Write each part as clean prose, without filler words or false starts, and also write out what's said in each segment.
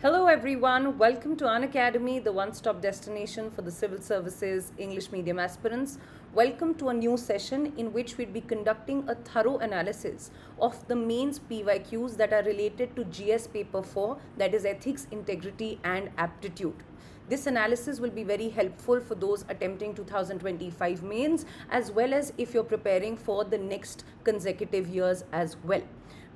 Hello everyone, welcome to Unacademy, the one-stop destination for the civil services English medium aspirants. Welcome to a new session in which we'll be conducting a thorough analysis of the mains PYQs that are related to GS paper 4, that is ethics, integrity and aptitude. This analysis will be very helpful for those attempting 2025 mains as well as if you're preparing for the next consecutive years as well.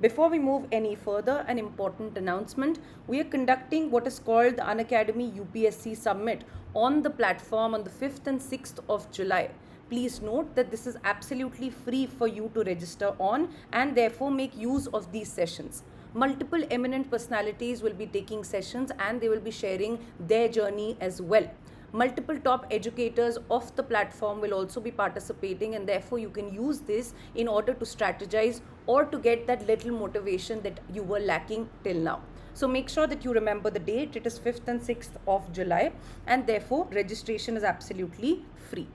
Before we move any further, an important announcement. We are conducting what is called the Unacademy UPSC Summit on the platform on the 5th and 6th of July. Please note that this is absolutely free for you to register on and therefore make use of these sessions. Multiple eminent personalities will be taking sessions and they will be sharing their journey as well. Multiple top educators of the platform will also be participating, and therefore you can use this in order to strategize or to get that little motivation that you were lacking till now. So make sure that you remember the date. It is 5th and 6th of July, and therefore registration is absolutely free.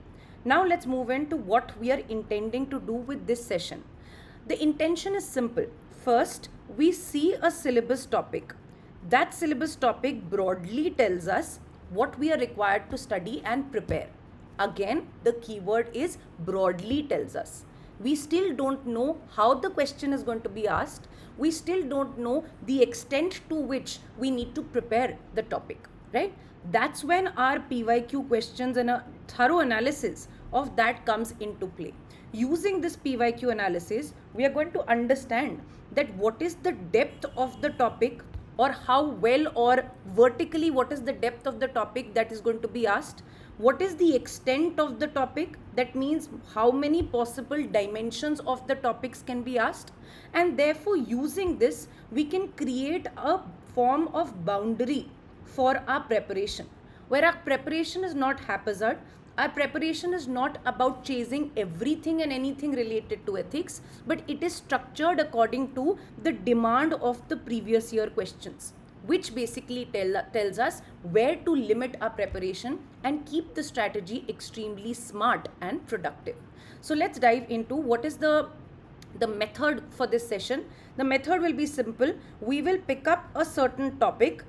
Now let's move into what we are intending to do with this session. The intention is simple. First, we see a syllabus topic. That syllabus topic broadly tells us what we are required to study and prepare. Again, the keyword is broadly tells us. We still don't know how the question is going to be asked. We still don't know the extent to which we need to prepare the topic, right? That's when our PYQ questions and a thorough analysis of that comes into play. Using this PYQ analysis, we are going to understand that what is the depth of the topic, or how well or vertically what is the depth of the topic that is going to be asked, what is the extent of the topic, that means how many possible dimensions of the topics can be asked, and therefore using this we can create a form of boundary for our preparation, where our preparation is not haphazard. Our preparation is not about chasing everything and anything related to ethics, but it is structured according to the demand of the previous year questions, which basically tells us where to limit our preparation and keep the strategy extremely smart and productive. So let's dive into what is the method for this session. The method will be simple. We will pick up a certain topic.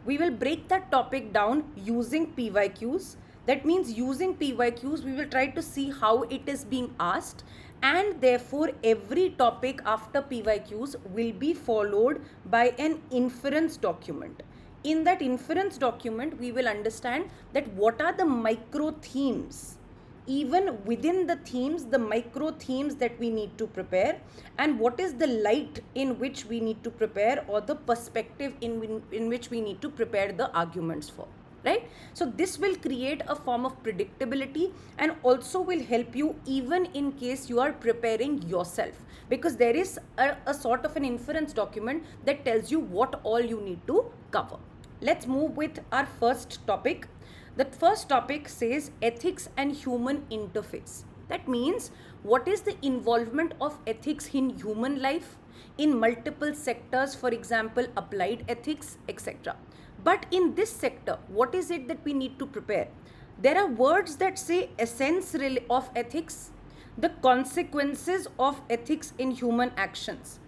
We will break that topic down using PYQs. That means using PYQs, we will try to see how it is being asked, and therefore every topic after PYQs will be followed by an inference document. In that inference document, we will understand that what are the micro themes, even within the themes, the micro themes that we need to prepare, and what is the light in which we need to prepare, or the perspective in which we need to prepare the arguments for. Right? So this will create a form of predictability and also will help you even in case you are preparing yourself, because there is a sort of an inference document that tells you what all you need to cover. Let's move with our first topic. The first topic says ethics and human interface. That means what is the involvement of ethics in human life, in multiple sectors, for example, applied ethics, etc. But in this sector, what is it that we need to prepare? There are words that say essence of ethics, the consequences of ethics in human actions.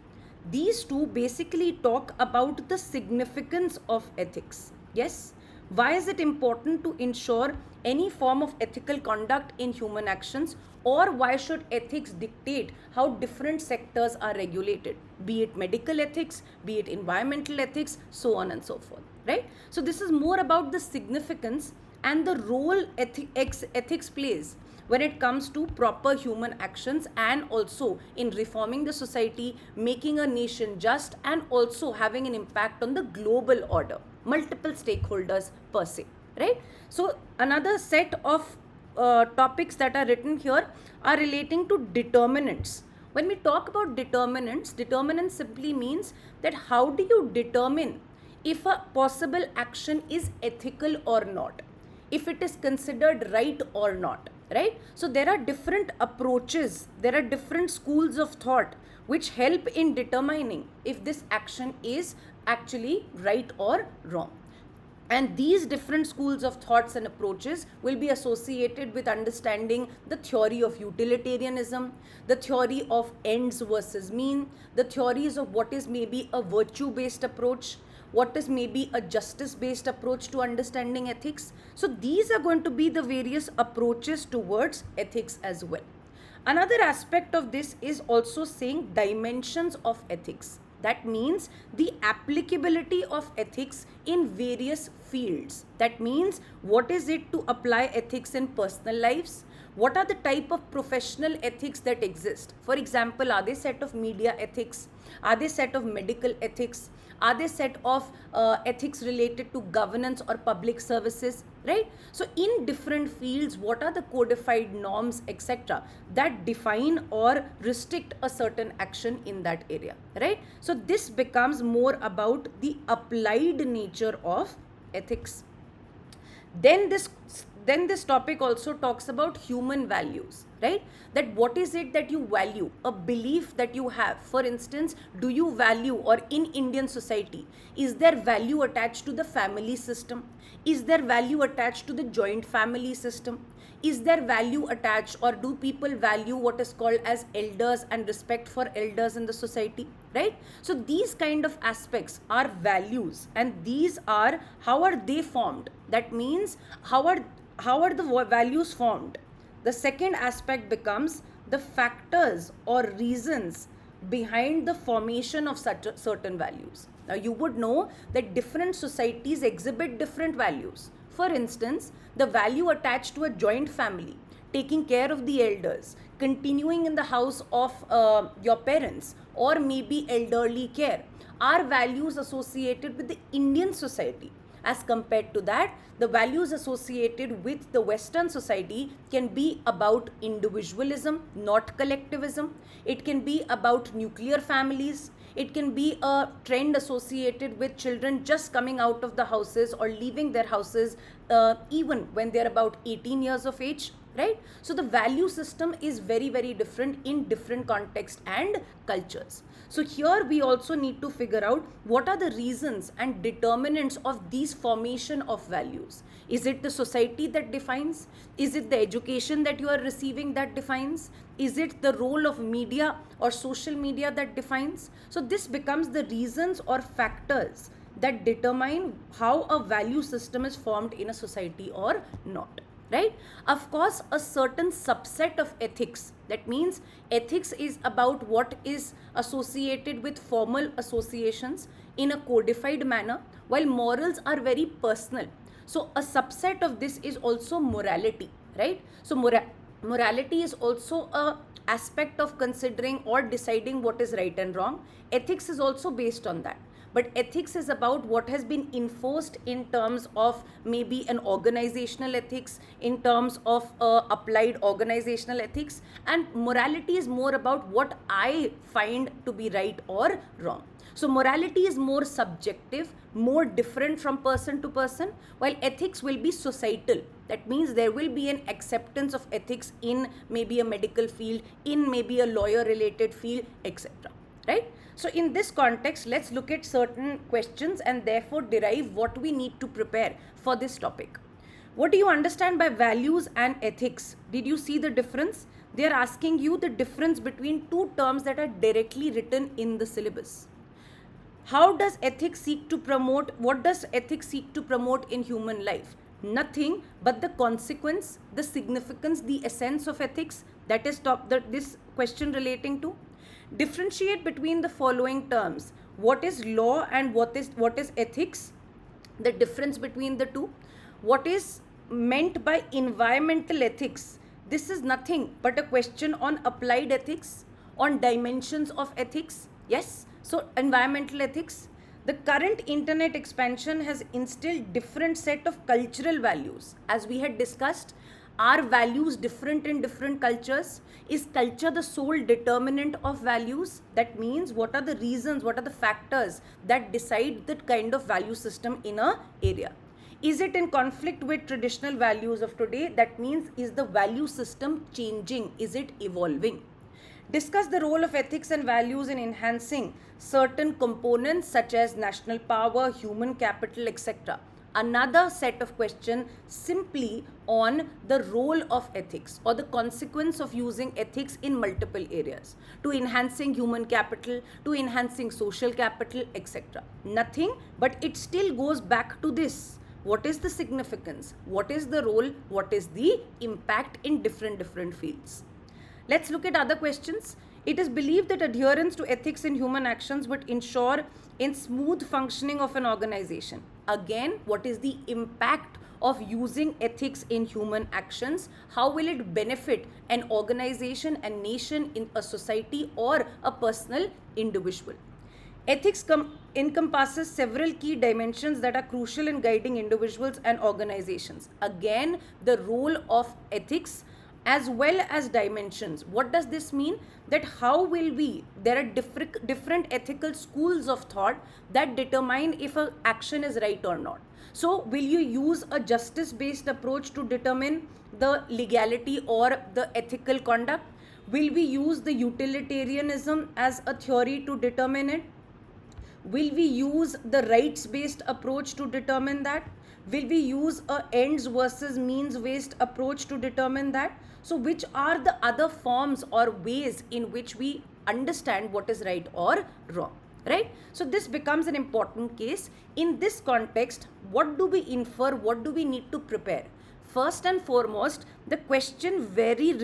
These two basically talk about the significance of ethics. Yes? Why is it important to ensure any form of ethical conduct in human actions, or why should ethics dictate how different sectors are regulated, be it medical ethics, be it environmental ethics, so on and so forth, right? So this is more about the significance and the role ethics plays when it comes to proper human actions, and also in reforming the society, making a nation just, and also having an impact on the global order, multiple stakeholders per se, right? So another set of topics that are written here are relating to determinants. When we talk about determinants simply means that how do you determine if a possible action is ethical or not, if it is considered right or not, right? So there are different approaches, there are different schools of thought which help in determining if this action is actually right or wrong. And these different schools of thoughts and approaches will be associated with understanding the theory of utilitarianism, the theory of ends versus mean, the theories of what is maybe a virtue-based approach, what is maybe a justice based approach to understanding ethics. So these are going to be the various approaches towards ethics as well. Another aspect of this is also saying dimensions of ethics. That means the applicability of ethics in various fields. That means what is it to apply ethics in personal lives? What are the type of professional ethics that exist? For example, are they set of media ethics? Are they set of medical ethics? Are they set of ethics related to governance or public services, right? So in different fields, what are the codified norms, etc., that define or restrict a certain action in that area, right? So this becomes more about the applied nature of ethics. Then this topic also talks about human values, right? That what is it that you value, a belief that you have. For instance, do you value, or in Indian society, is there value attached to the family system? Is there value attached to the joint family system? Is there value attached, or do people value what is called as elders and respect for elders in the society, right? So these kind of aspects are values, and these are, how are they formed? That means how are the values formed? The second aspect becomes the factors or reasons behind the formation of such certain values. Now you would know that different societies exhibit different values. For instance, the value attached to a joint family, taking care of the elders, continuing in the house of your parents, or maybe elderly care, are values associated with the Indian society. As compared to that, the values associated with the Western society can be about individualism, not collectivism. It can be about nuclear families. It can be a trend associated with children just coming out of the houses or leaving their houses even when they're about 18 years of age, right? So the value system is very, very different in different contexts and cultures. So here we also need to figure out what are the reasons and determinants of these formation of values. Is it the society that defines? Is it the education that you are receiving that defines? Is it the role of media or social media that defines? So this becomes the reasons or factors that determine how a value system is formed in a society or not, right? Of course, a certain subset of ethics, that means ethics is about what is associated with formal associations in a codified manner, while morals are very personal. So a subset of this is also morality, right? So morality is also a aspect of considering or deciding what is right and wrong. Ethics is also based on that. But ethics is about what has been enforced in terms of maybe an organizational ethics, in terms of applied organizational ethics, and morality is more about what I find to be right or wrong. So morality is more subjective, more different from person to person, while ethics will be societal. That means there will be an acceptance of ethics in maybe a medical field, in maybe a lawyer related field, etc. Right? So in this context, let's look at certain questions and therefore derive what we need to prepare for this topic. What do you understand by values and ethics? Did you see the difference? They are asking you the difference between two terms that are directly written in the syllabus. How does ethics seek to promote, what does ethics seek to promote in human life? Nothing but the consequence, the significance, the essence of ethics. That is this question relating to. Differentiate between the following terms. What is law and what is ethics? The difference between the two. What is meant by environmental ethics? This is nothing but a question on applied ethics, on dimensions of ethics. Yes, so environmental ethics. The current internet expansion has instilled different set of cultural values. As we had discussed, are values different in different cultures? Is culture the sole determinant of values? That means what are the reasons, what are the factors that decide the kind of value system in a area? Is it in conflict with traditional values of today? That means, is the value system changing? Is it evolving? Discuss the role of ethics and values in enhancing certain components such as national power, human capital, etc. another set of question simply on the role of ethics or the consequence of using ethics in multiple areas, to enhancing human capital, to enhancing social capital, etc. Nothing, but it still goes back to this. What is the significance? What is the role? What is the impact in different fields? Let's look at other questions. It is believed that adherence to ethics in human actions would ensure in smooth functioning of an organization. Again, what is the impact of using ethics in human actions? How will it benefit an organization, a nation, in a society, or a personal individual? Ethics encompasses several key dimensions that are crucial in guiding individuals and organizations. Again, the role of ethics as well as dimensions. What does this mean? That how will we, there are different ethical schools of thought that determine if an action is right or not. So will you use a justice-based approach to determine the legality or the ethical conduct? Will we use the utilitarianism as a theory to determine it? Will we use the rights-based approach to determine that? Will we use a ends versus means-based approach to determine that? So which are the other forms or ways in which we understand what is right or wrong, right? So this becomes an important case. In this context, what do we infer? What do we need to prepare? First and foremost, the question very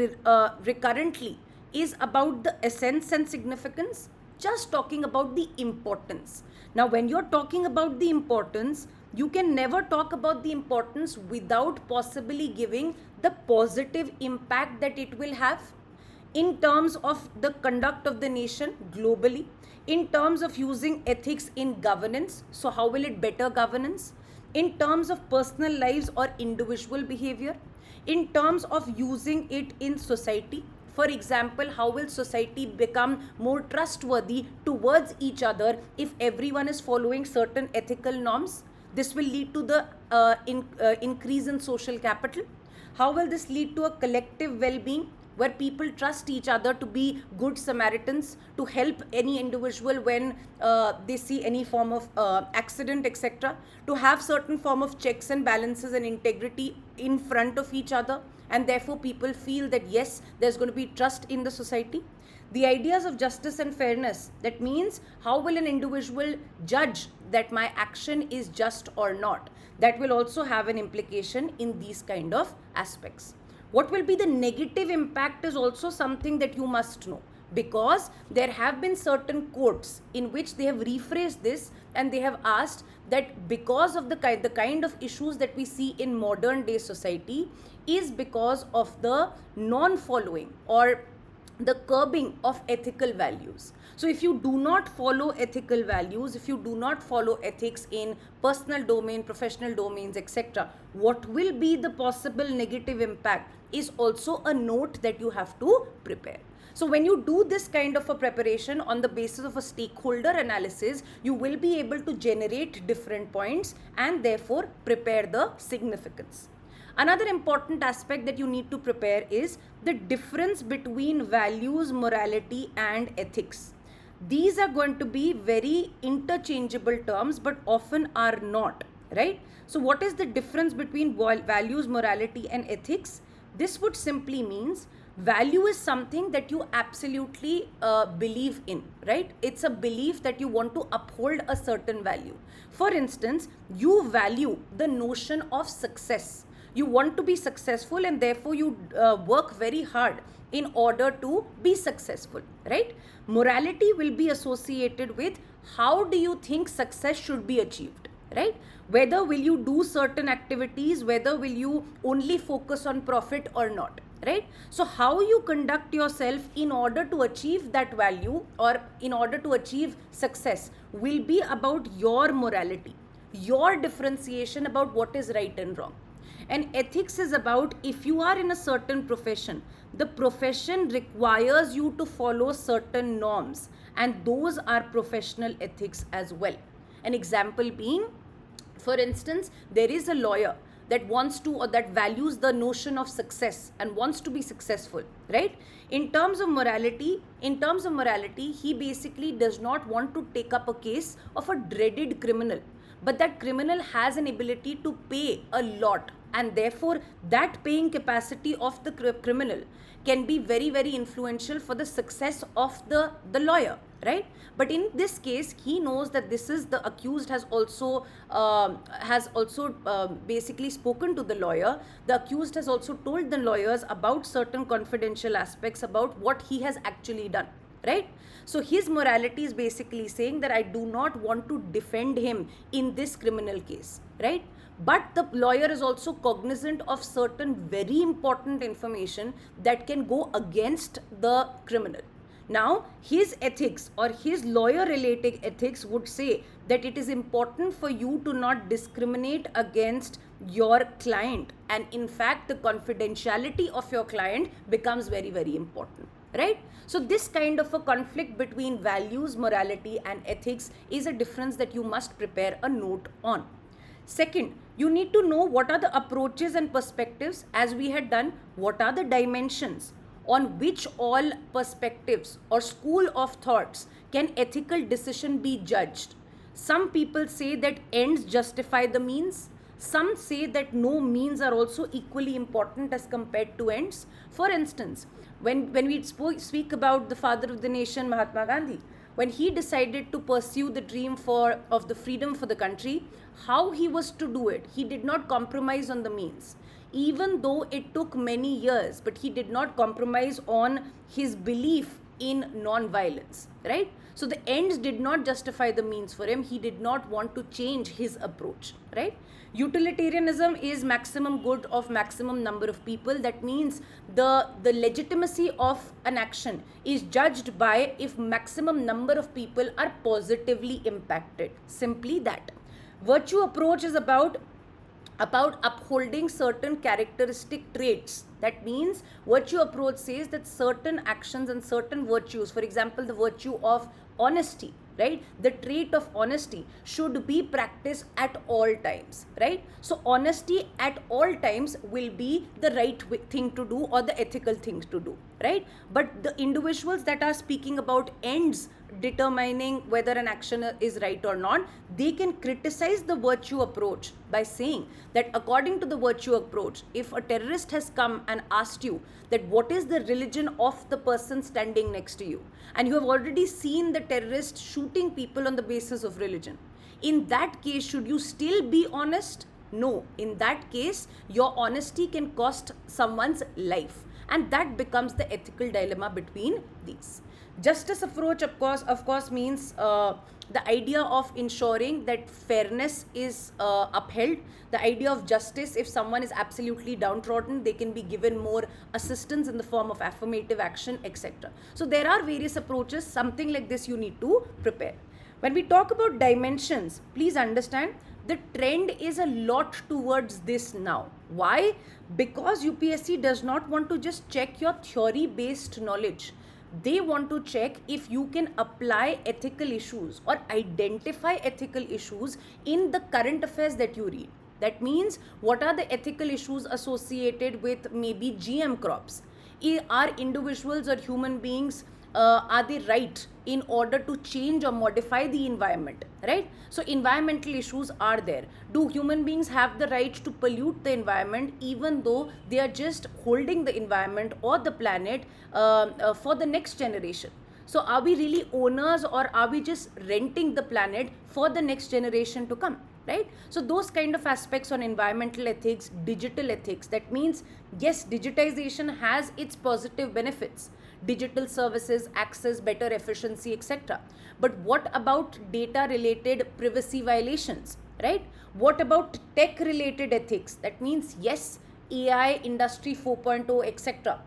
recurrently is about the essence and significance, just talking about the importance. Now, when you're talking about the importance, you can never talk about the importance without possibly giving the positive impact that it will have in terms of the conduct of the nation globally, in terms of using ethics in governance. So how will it better governance? In terms of personal lives or individual behavior, in terms of using it in society. For example, how will society become more trustworthy towards each other if everyone is following certain ethical norms? This will lead to the increase in social capital. How will this lead to a collective well-being where people trust each other to be good Samaritans, to help any individual when they see any form of accident, etc., to have certain form of checks and balances and integrity in front of each other, and therefore people feel that yes, there's going to be trust in the society. The ideas of justice and fairness, that means how will an individual judge that my action is just or not? That will also have an implication in these kind of aspects. What will be the negative impact is also something that you must know, because there have been certain courts in which they have rephrased this and they have asked that because of the kind of issues that we see in modern day society is because of the non-following or the curbing of ethical values. So if you do not follow ethical values, if you do not follow ethics in personal domain, professional domains, etc., what will be the possible negative impact is also a note that you have to prepare. So when you do this kind of a preparation on the basis of a stakeholder analysis, you will be able to generate different points and therefore prepare the significance. Another important aspect that you need to prepare is the difference between values, morality, and ethics. These are going to be very interchangeable terms, but often are not, right? So what is the difference between values, morality, and ethics? This would simply means value is something that you absolutely believe in, right? It's a belief that you want to uphold a certain value. For instance, you value the notion of success. You want to be successful and therefore you work very hard in order to be successful, right? Morality will be associated with how do you think success should be achieved, right? Whether will you do certain activities, whether will you only focus on profit or not, right? So how you conduct yourself in order to achieve that value or in order to achieve success will be about your morality, your differentiation about what is right and wrong. And ethics is about if you are in a certain profession, the profession requires you to follow certain norms, and those are professional ethics as well. An example being, for instance, there is a lawyer that wants to or that values the notion of success and wants to be successful, right? In terms of morality, he basically does not want to take up a case of a dreaded criminal, but that criminal has an ability to pay a lot, and therefore that paying capacity of the criminal can be very, very influential for the success of the lawyer, right? But in this case, he knows that this is the accused has also basically spoken to the lawyer. The accused has also told the lawyers about certain confidential aspects about what he has actually done, right? So his morality is basically saying that I do not want to defend him in this criminal case, right? But the lawyer is also cognizant of certain very important information that can go against the criminal. Now, his ethics or his lawyer-related ethics would say that it is important for you to not discriminate against your client, and in fact, the confidentiality of your client becomes very, very important, right? So this kind of a conflict between values, morality, and ethics is a difference that you must prepare a note on. Second, you need to know what are the approaches and perspectives, as we had done, what are the dimensions on which all perspectives or school of thoughts can ethical decision be judged. Some people say that ends justify the means. Some say that no means are also equally important as compared to ends. For instance, when we speak about the father of the nation, Mahatma Gandhi, when he decided to pursue the dream of the freedom for the country, how he was to do it, he did not compromise on the means. Even though it took many years, but he did not compromise on his belief in non-violence, right? So the ends did not justify the means for him. He did not want to change his approach, right? Utilitarianism is maximum good of maximum number of people. That means the legitimacy of an action is judged by if maximum number of people are positively impacted. Simply that. Virtue approach is about upholding certain characteristic traits. That means virtue approach says that certain actions and certain virtues, for example, the virtue of honesty, right? The trait of honesty should be practiced at all times, right? So honesty at all times will be the right thing to do or the ethical thing to do, right? But the individuals that are speaking about ends determining whether an action is right or not, they can criticize the virtue approach by saying that according to the virtue approach, if a terrorist has come and asked you that what is the religion of the person standing next to you, and you have already seen the terrorist shooting people on the basis of religion, in that case, should you still be honest? No. In that case, your honesty can cost someone's life, and that becomes the ethical dilemma between these. Justice approach, of course, means the idea of ensuring that fairness is upheld. The idea of justice, if someone is absolutely downtrodden, they can be given more assistance in the form of affirmative action, etc. So there are various approaches. Something like this you need to prepare. When we talk about dimensions, please understand the trend is a lot towards this now. Why? Because UPSC does not want to just check your theory-based knowledge. They want to check if you can apply ethical issues or identify ethical issues in the current affairs that you read. That means, what are the ethical issues associated with maybe GM crops? Are individuals or human beings, are they right in order to change or modify the environment, right? So environmental issues are there. Do human beings have the right to pollute the environment even though they are just holding the environment or the planet for the next generation? So are we really owners, or are we just renting the planet for the next generation to come, right? So those kind of aspects on environmental ethics, digital ethics, that means, yes, digitization has its positive benefits. Digital services, access, better efficiency, etc. But what about data related privacy violations, right? What about tech related ethics? That means, yes, AI, industry 4.0, etc.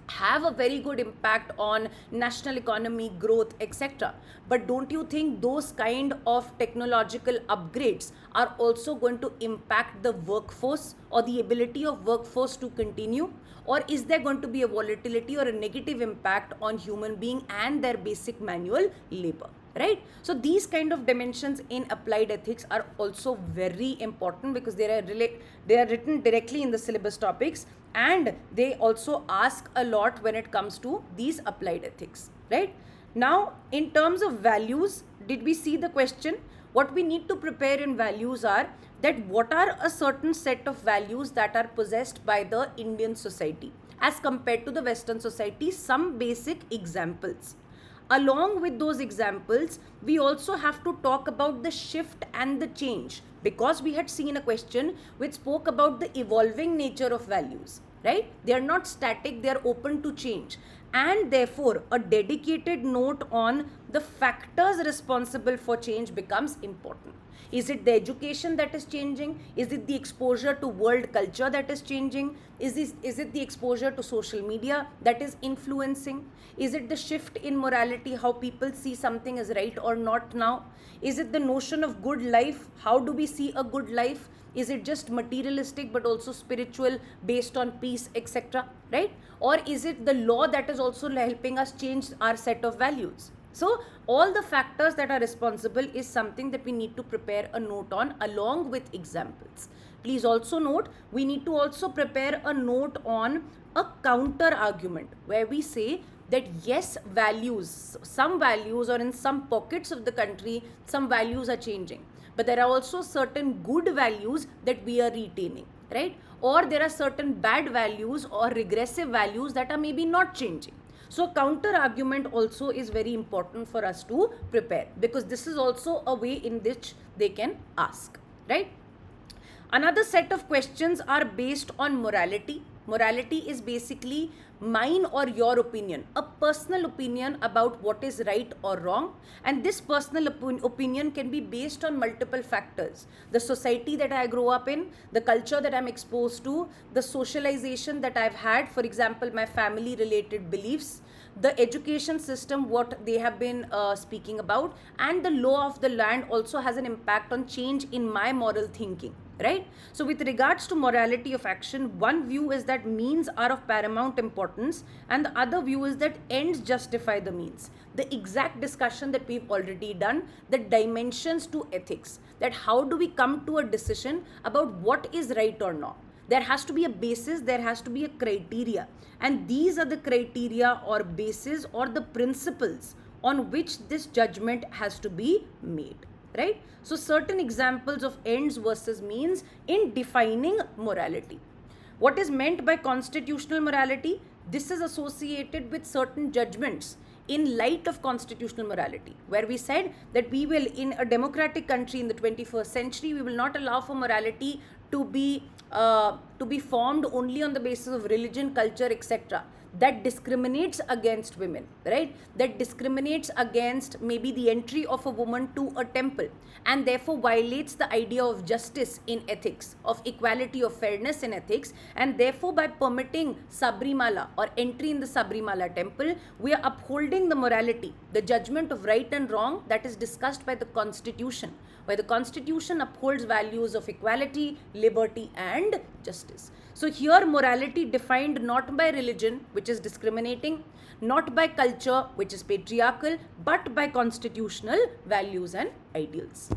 have a very good impact on national economy growth, etc. But don't you think those kind of technological upgrades are also going to impact the workforce or the ability of workforce to continue? Or is there going to be a volatility or a negative impact on human being and their basic manual labor, right? So these kind of dimensions in applied ethics are also very important because they are written directly in the syllabus topics, and they also ask a lot when it comes to these applied ethics, right? Now, in terms of values, did we see the question? What we need to prepare in values are that what are a certain set of values that are possessed by the Indian society as compared to the Western society, some basic examples. Along with those examples, we also have to talk about the shift and the change, because we had seen a question which spoke about the evolving nature of values, right? They are not static, they are open to change. And therefore, a dedicated note on the factors responsible for change becomes important. Is it the education that is changing? Is it the exposure to world culture that is changing? Is it the exposure to social media that is influencing? Is it the shift in morality, how people see something as right or not now? Is it the notion of good life? How do we see a good life? Is it just materialistic but also spiritual, based on peace, etc., right? Or is it the law that is also helping us change our set of values? So all the factors that are responsible is something that we need to prepare a note on along with examples. Please also note, we need to also prepare a note on a counter argument where we say that yes, values, some values, or in some pockets of the country, some values are changing. But there are also certain good values that we are retaining, right? Or there are certain bad values or regressive values that are maybe not changing. So counter argument also is very important for us to prepare, because this is also a way in which they can ask, right? Another set of questions are based on morality. Morality is basically mine or your opinion, a personal opinion about what is right or wrong. And this personal opinion can be based on multiple factors: the society that I grow up in, the culture that I'm exposed to, the socialization that I've had, for example, my family related beliefs, the education system, what they have been speaking about, and the law of the land also has an impact on change in my moral thinking, right? So with regards to morality of action, one view is that means are of paramount importance, and the other view is that ends justify the means. The exact discussion that we've already done, the dimensions to ethics, that how do we come to a decision about what is right or not. There has to be a basis, there has to be a criteria, and these are the criteria or basis or the principles on which this judgment has to be made, right? So certain examples of ends versus means in defining morality. What is meant by constitutional morality? This is associated with certain judgments in light of constitutional morality, where we said that we will, in a democratic country in the 21st century, we will not allow for morality to be formed only on the basis of religion, culture, etc. That discriminates against women, right? That discriminates against maybe the entry of a woman to a temple, and therefore violates the idea of justice in ethics, of equality, of fairness in ethics. And therefore, by permitting Sabrimala or entry in the Sabrimala temple, we are upholding the morality, the judgment of right and wrong that is discussed by the Constitution, where the Constitution upholds values of equality, liberty, and justice. So here morality defined not by religion, which is discriminating, not by culture, which is patriarchal, but by constitutional values and ideals.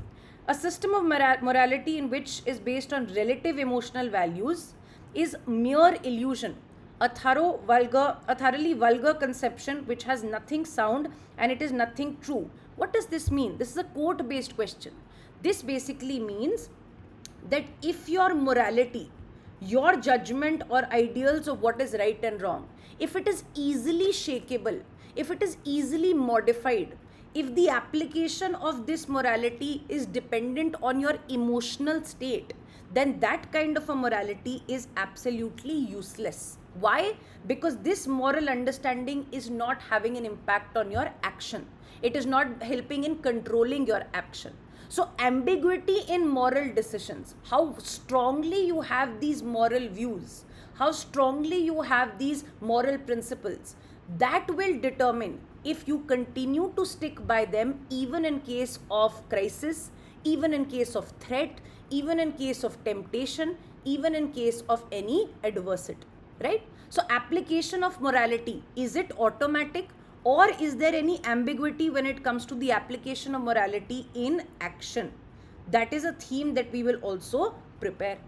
A system of morality in which is based on relative emotional values is mere illusion, a thoroughly vulgar conception which has nothing sound and it is nothing true. What does this mean? This is a quote-based question. This basically means that if your morality, your judgment or ideals of what is right and wrong, if it is easily shakeable, if it is easily modified, if the application of this morality is dependent on your emotional state, then that kind of a morality is absolutely useless. Why? Because this moral understanding is not having an impact on your action. It is not helping in controlling your action. So ambiguity in moral decisions, how strongly you have these moral views, how strongly you have these moral principles, that will determine if you continue to stick by them even in case of crisis, even in case of threat, even in case of temptation, even in case of any adversity, right? So application of morality, is it automatic? Or is there any ambiguity when it comes to the application of morality in action? That is a theme that we will also prepare.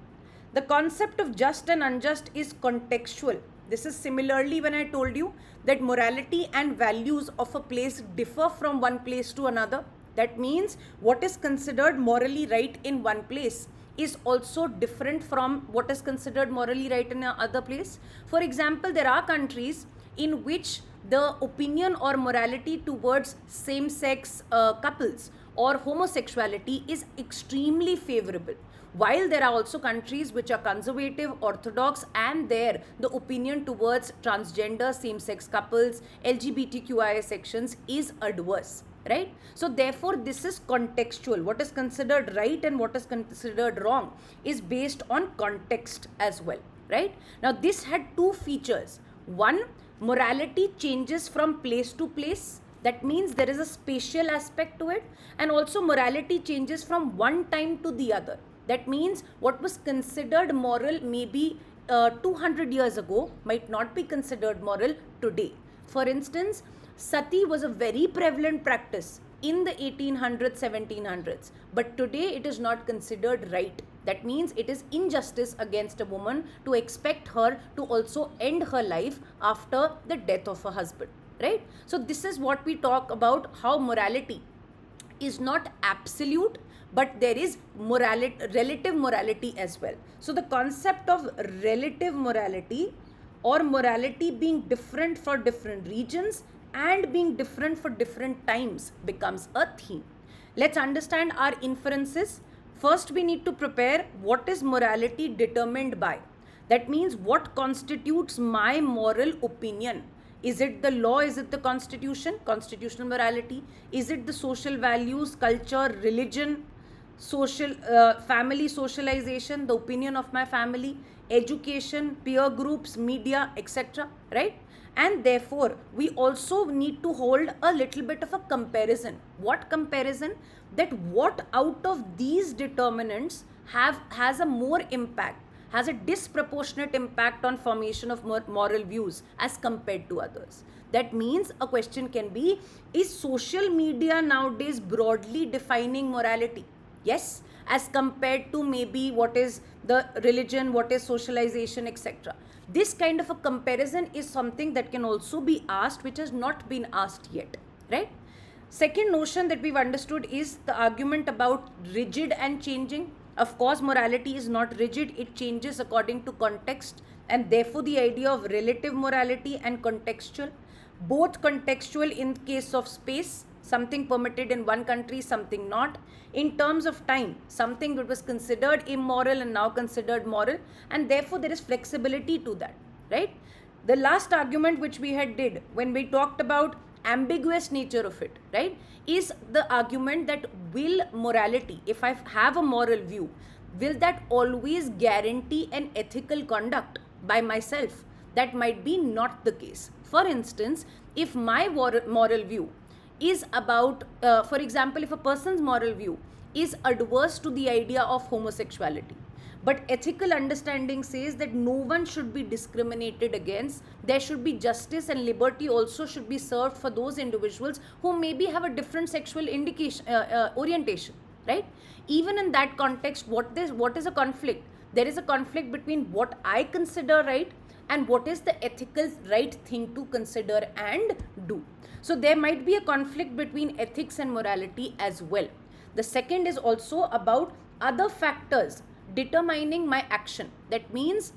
The concept of just and unjust is contextual. This is similarly when I told you that morality and values of a place differ from one place to another. That means what is considered morally right in one place is also different from what is considered morally right in another place. For example, there are countries in which the opinion or morality towards same-sex couples or homosexuality is extremely favorable, while there are also countries which are conservative, orthodox, and there the opinion towards transgender, same-sex couples, LGBTQIA sections is adverse, right? So therefore this is contextual. What is considered right and what is considered wrong is based on context as well, right? Now this had two features. One, morality changes from place to place. That means there is a spatial aspect to it, and also morality changes from one time to the other. That means what was considered moral maybe 200 years ago might not be considered moral today. For instance, sati was a very prevalent practice in the 1800s, 1700s, but today it is not considered right. That means it is injustice against a woman to expect her to also end her life after the death of her husband, right? So this is what we talk about, how morality is not absolute, but there is morality, relative morality as well. So the concept of relative morality or morality being different for different regions and being different for different times becomes a theme. Let's understand our inferences. First, we need to prepare what is morality determined by. That means what constitutes my moral opinion. Is it the law? Is it the constitution? Constitutional morality. Is it the social values, culture, religion, social family socialization, the opinion of my family, education, peer groups, media, etc., right? And therefore we also need to hold a little bit of a comparison. What comparison? That what out of these determinants has a more impact, has a disproportionate impact on formation of moral views as compared to others. That means a question can be, is social media nowadays broadly defining morality? Yes, as compared to maybe what is the religion, what is socialization, etc. This kind of a comparison is something that can also be asked, which has not been asked yet, right? Second notion that we've understood is the argument about rigid and changing. Of course, morality is not rigid, it changes according to context, and therefore the idea of relative morality and contextual. Both contextual in case of space, something permitted in one country, something not. In terms of time, something that was considered immoral and now considered moral, and therefore there is flexibility to that, right? The last argument which we had did when we talked about ambiguous nature of it, right, is the argument that will morality, if I have a moral view, will that always guarantee an ethical conduct by myself? That might be not the case. For instance, if my moral view is about, for example, if a person's moral view is adverse to the idea of homosexuality, but ethical understanding says that no one should be discriminated against, there should be justice and liberty also should be served for those individuals who maybe have a different sexual orientation, right? Even in that context, what is a conflict? There is a conflict between what I consider right and what is the ethical right thing to consider and do. So there might be a conflict between ethics and morality as well. The second is also about other factors determining my action. That means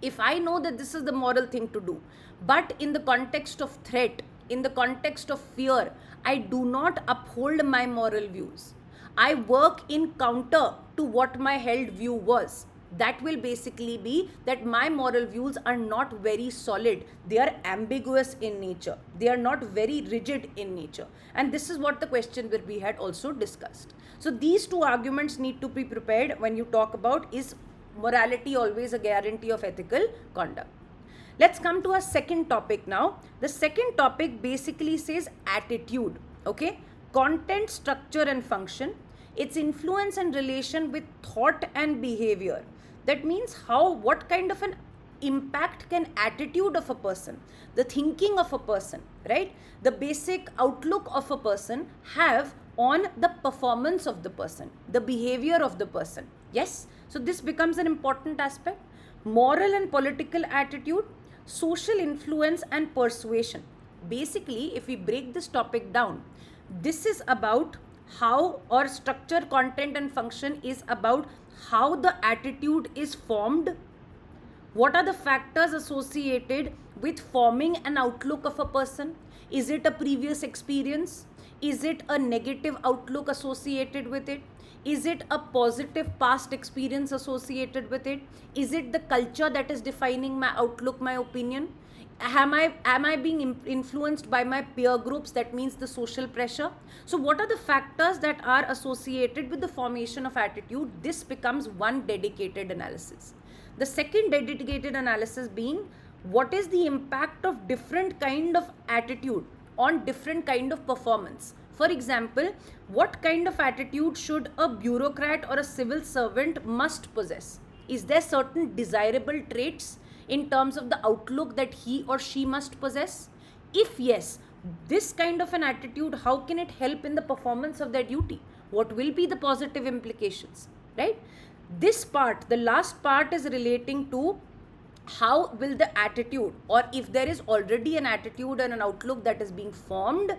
if I know that this is the moral thing to do, but in the context of threat, in the context of fear, I do not uphold my moral views, I work in counter to what my held view was, that will basically be that my moral views are not very solid. They are ambiguous in nature. They are not very rigid in nature. And this is what the question that we had also discussed. So these two arguments need to be prepared when you talk about, is morality always a guarantee of ethical conduct? Let's come to our second topic now. The second topic basically says attitude, okay? Content, structure and function, its influence and relation with thought and behavior. That means what kind of an impact can attitude of a person, the thinking of a person, right, the basic outlook of a person have on the performance of the person, the behavior of the person. Yes, so this becomes an important aspect. Moral and political attitude, social influence and persuasion. Basically, if we break this topic down, this is about how, or structure, content and function is about how the attitude is formed. What are the factors associated with forming an outlook of a person? Is it a previous experience? Is it a negative outlook associated with it? Is it a positive past experience associated with it? Is it the culture that is defining my outlook, my opinion? Am I being influenced by my peer groups? That means the social pressure. So what are the factors that are associated with the formation of attitude? This becomes one dedicated analysis. The second dedicated analysis being, what is the impact of different kind of attitude on different kind of performance? For example, what kind of attitude should a bureaucrat or a civil servant must possess? Is there certain desirable traits in terms of the outlook that he or she must possess? If yes, this kind of an attitude, how can it help in the performance of their duty? What will be the positive implications, right? This part, the last part, is relating to how will the attitude, or if there is already an attitude and an outlook that is being formed,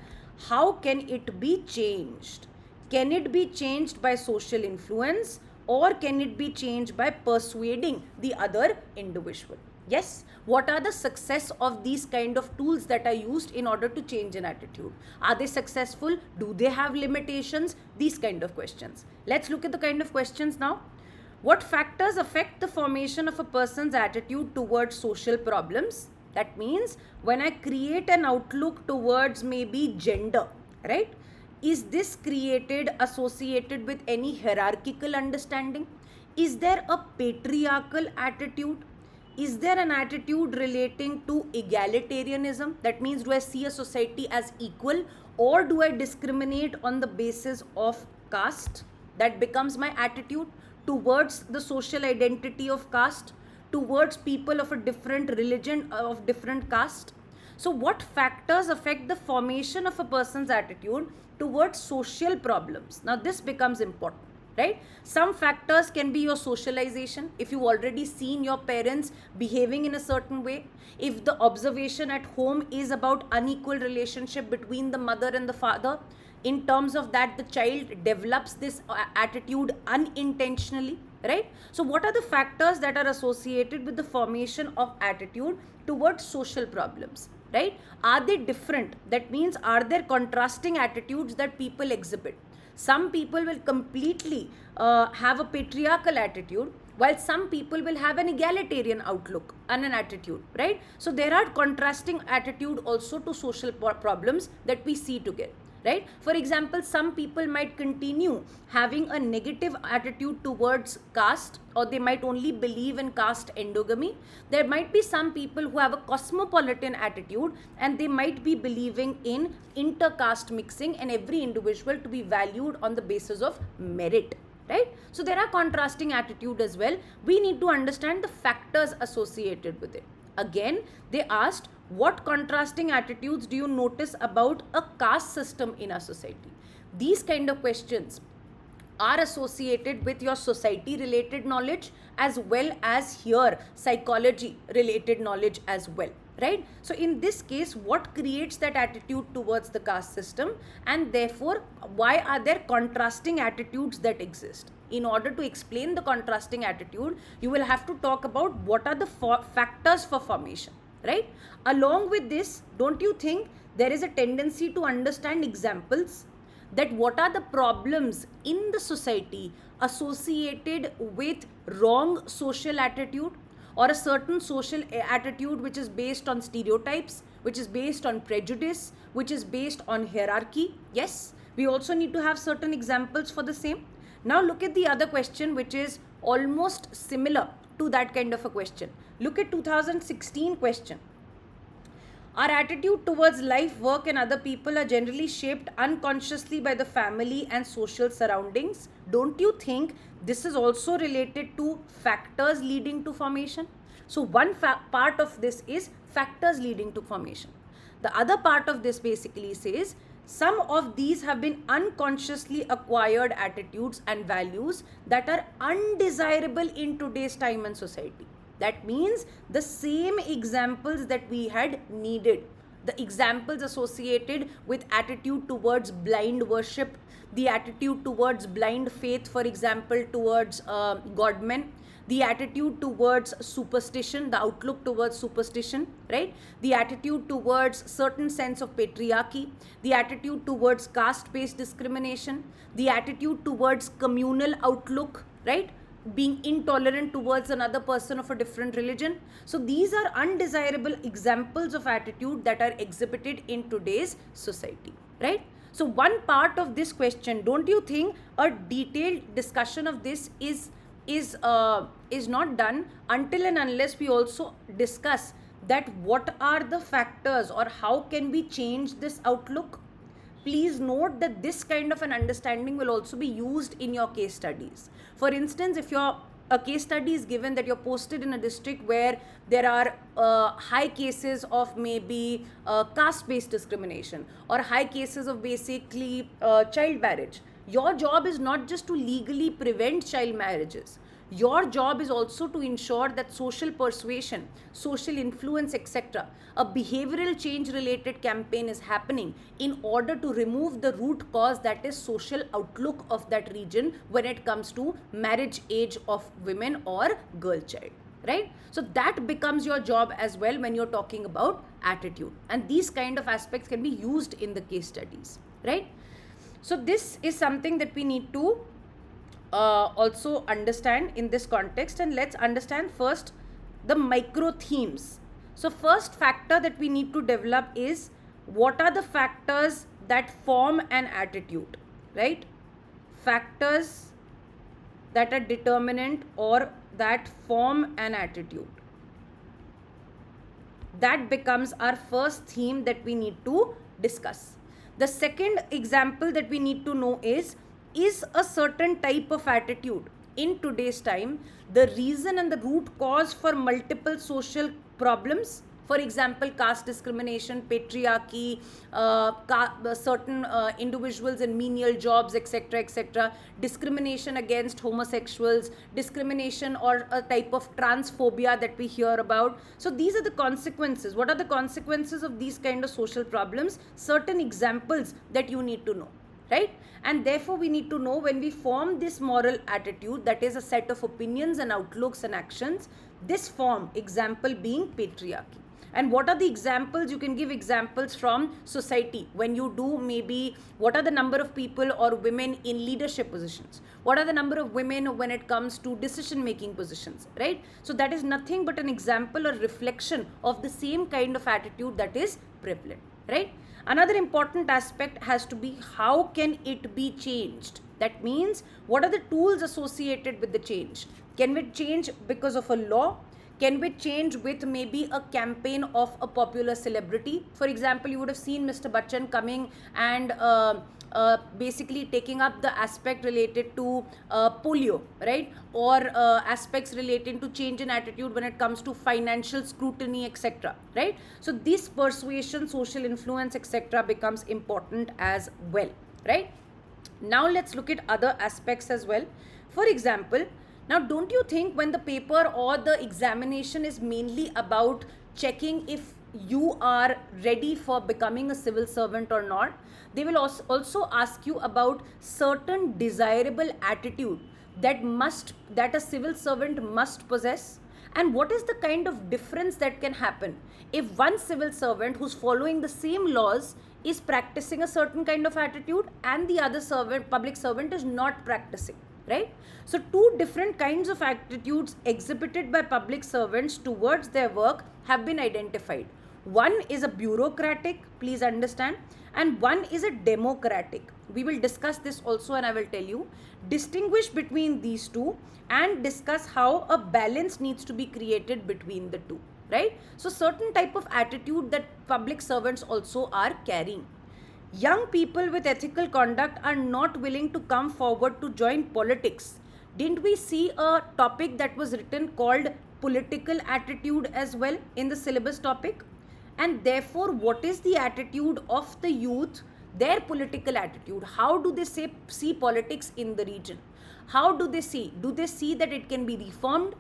how can it be changed? Can it be changed by social influence, or can it be changed by persuading the other individual? Yes, what are the success of these kind of tools that are used in order to change an attitude? Are they successful? Do they have limitations? These kind of questions. Let's look at the kind of questions now. What factors affect the formation of a person's attitude towards social problems? That means when I create an outlook towards maybe gender, right? Is this created associated with any hierarchical understanding? Is there a patriarchal attitude? Is there an attitude relating to egalitarianism? That means, do I see a society as equal, or do I discriminate on the basis of caste? That becomes my attitude towards the social identity of caste, towards people of a different religion, of different caste. So what factors affect the formation of a person's attitude towards social problems? Now this becomes important, right? Some factors can be your socialization. If you've already seen your parents behaving in a certain way, if the observation at home is about unequal relationship between the mother and the father, in terms of that the child develops this attitude unintentionally, right? So what are the factors that are associated with the formation of attitude towards social problems, right? Are they different? That means, are there contrasting attitudes that people exhibit? Some people will completely have a patriarchal attitude, while some people will have an egalitarian outlook and an attitude, right? So there are contrasting attitude also to social problems that we see together, right? For example, some people might continue having a negative attitude towards caste, or they might only believe in caste endogamy. There might be some people who have a cosmopolitan attitude, and they might be believing in inter-caste mixing and every individual to be valued on the basis of merit, right? So there are contrasting attitude as well. We need to understand the factors associated with it. Again, they asked, what contrasting attitudes do you notice about a caste system in our society? These kind of questions are associated with your society related knowledge, as well as here psychology related knowledge as well, right? So in this case, what creates that attitude towards the caste system, and therefore why are there contrasting attitudes that exist? In order to explain the contrasting attitude, you will have to talk about what are the factors for formation, right? Along with this, don't you think there is a tendency to understand examples, that what are the problems in the society associated with wrong social attitude, or a certain social attitude which is based on stereotypes, which is based on prejudice, which is based on hierarchy? Yes, we also need to have certain examples for the same. Now look at the other question, which is almost similar to that kind of a question. Look at 2016 question. Our attitude towards life, work and other people are generally shaped unconsciously by the family and social surroundings. Don't you think this is also related to factors leading to formation? So one part of this is factors leading to formation. The other part of this basically says some of these have been unconsciously acquired attitudes and values that are undesirable in today's time and society. That means the same examples that we had needed the examples associated with attitude towards blind worship, the attitude towards blind faith, for example, towards godmen, the attitude towards superstition, the outlook towards superstition, right? The attitude towards certain sense of patriarchy, the attitude towards caste-based discrimination, the attitude towards communal outlook, right? Being intolerant towards another person of a different religion. So these are undesirable examples of attitude that are exhibited in today's society, right? So one part of this question, don't you think a detailed discussion of this is not done until and unless we also discuss that what are the factors or how can we change this outlook? Please note that this kind of an understanding will also be used in your case studies. For instance, if a case study is given that you're posted in a district where there are high cases of maybe caste-based discrimination or high cases of basically child marriage, your job is not just to legally prevent child marriages. Your job is also to ensure that social persuasion, social influence, etc., a behavioral change related campaign is happening in order to remove the root cause, that is social outlook of that region when it comes to marriage age of women or girl child, right? So that becomes your job as well when you're talking about attitude, and these kind of aspects can be used in the case studies, right? So this is something that we need to also understand in this context, and let's understand first the micro themes. So first factor that we need to develop is what are the factors that form an attitude, right? Factors that are determinant or that form an attitude. That becomes our first theme that we need to discuss. The second example that we need to know is a certain type of attitude in today's time the reason and the root cause for multiple social problems? For example, caste discrimination, patriarchy, certain individuals in menial jobs, etc., etc., discrimination against homosexuals, discrimination or a type of transphobia that we hear about. So these are the consequences. What are the consequences of these kind of social problems? Certain examples that you need to know, right? And therefore we need to know when we form this moral attitude, that is a set of opinions and outlooks and actions, this form, example being patriarchy. And what are the examples? You can give examples from society. When you do, maybe what are the number of people or women in leadership positions? What are the number of women when it comes to decision making positions, right? So that is nothing but an example or reflection of the same kind of attitude that is prevalent, right? Another important aspect has to be how can it be changed? That means what are the tools associated with the change? Can we change because of a law? Can we change with maybe a campaign of a popular celebrity? For example, you would have seen Mr. Bachchan coming and basically taking up the aspect related to polio, right? Or aspects relating to change in attitude when it comes to financial scrutiny, etc., right? So this persuasion, social influence, etc., becomes important as well, right? Now let's look at other aspects as well. For example, now don't you think when the paper or the examination is mainly about checking if you are ready for becoming a civil servant or not, they will also ask you about certain desirable attitude that a civil servant must possess, and what is the kind of difference that can happen if one civil servant who's following the same laws is practicing a certain kind of attitude and the other public servant is not practicing, right? So two different kinds of attitudes exhibited by public servants towards their work have been identified. One is a bureaucratic, please understand, and one is a democratic. We will discuss this also, and I will tell you, distinguish between these two and discuss how a balance needs to be created between the two, right? So certain type of attitude that public servants also are carrying. Young people with ethical conduct are not willing to come forward to join politics. Didn't we see a topic that was written called political attitude as well in the syllabus topic? And therefore, what is the attitude of the youth, their political attitude? How do they see politics in the region? How do they see? Do they see that it can be reformed?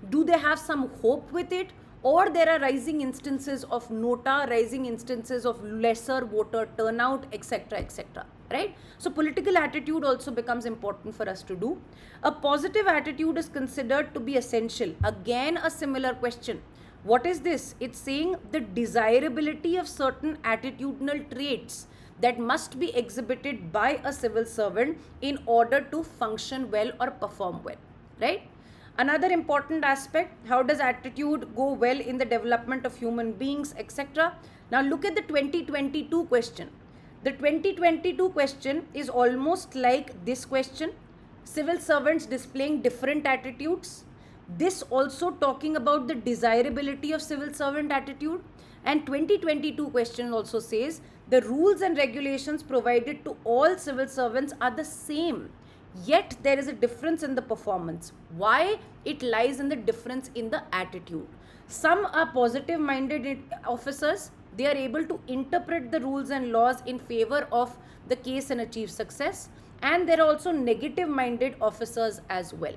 Do they have some hope with it? or there are rising instances of nota, rising instances of lesser voter turnout, etc., etc., right? So political attitude also becomes important for us to do. A positive attitude is considered to be essential. Again, a similar question. What is this? It's saying the desirability of certain attitudinal traits that must be exhibited by a civil servant in order to function well or perform well, right? Another important aspect, how does attitude go well in the development of human beings, etc. Now look at the 2022 question. The 2022 question is almost like this question. Civil servants displaying different attitudes. This also talking about the desirability of civil servant attitude. And 2022 question also says the rules and regulations provided to all civil servants are the same, yet there is a difference in the performance. Why? It lies in the difference in the attitude. Some are positive minded officers. They are able to interpret the rules and laws in favor of the case and achieve success. And there are also negative minded officers as well.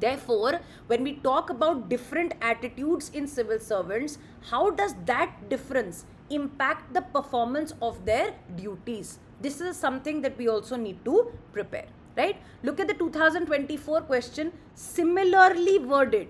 Therefore, when we talk about different attitudes in civil servants, how does that difference impact the performance of their duties? This is something that we also need to prepare, right? Look at the 2024 question, similarly worded.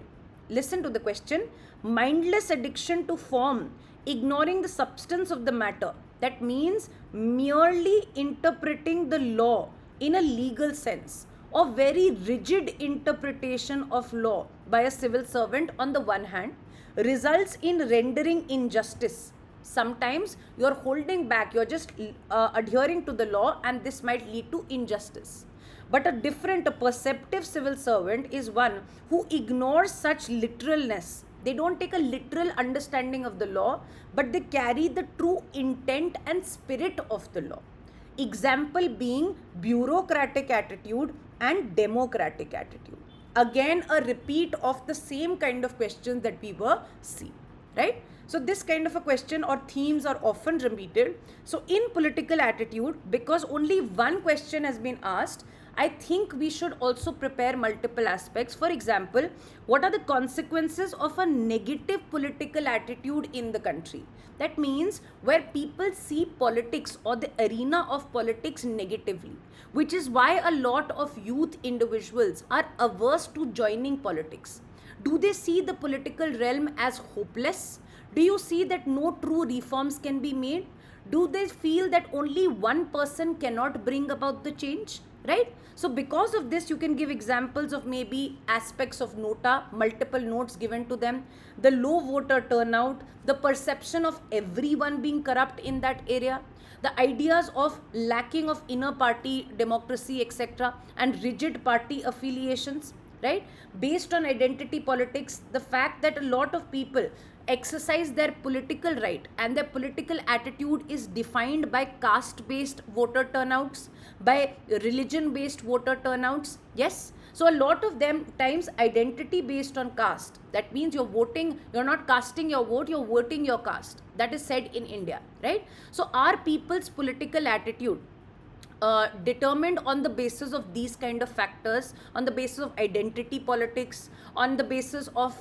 Listen to the question. Mindless addiction to form, ignoring the substance of the matter. That means merely interpreting the law in a legal sense, or very rigid interpretation of law by a civil servant on the one hand, results in rendering injustice. Sometimes you're holding back, you're just adhering to the law, and this might lead to injustice. But a perceptive civil servant is one who ignores such literalness. They don't take a literal understanding of the law, but they carry the true intent and spirit of the law. Example being bureaucratic attitude and democratic attitude. Again, a repeat of the same kind of questions that we were seeing, right? So this kind of a question or themes are often repeated. So in political attitude, because only one question has been asked, I think we should also prepare multiple aspects. For example, what are the consequences of a negative political attitude in the country? That means where people see politics or the arena of politics negatively, which is why a lot of youth individuals are averse to joining politics. Do they see the political realm as hopeless? Do you see that no true reforms can be made? Do they feel that only one person cannot bring about the change? Right? So because of this, you can give examples of maybe aspects of nota, multiple notes given to them, the low voter turnout, the perception of everyone being corrupt in that area, the ideas of lacking of inner party democracy, etc., and rigid party affiliations, right? Based on identity politics, the fact that a lot of people exercise their political right and their political attitude is defined by caste-based voter turnouts, by religion-based voter turnouts. Yes, so a lot of them times identity based on caste. That means you're voting, you're not casting your vote, you're voting your caste. That is said in India, right? So are people's political attitude determined on the basis of these kind of factors, on the basis of identity politics, on the basis of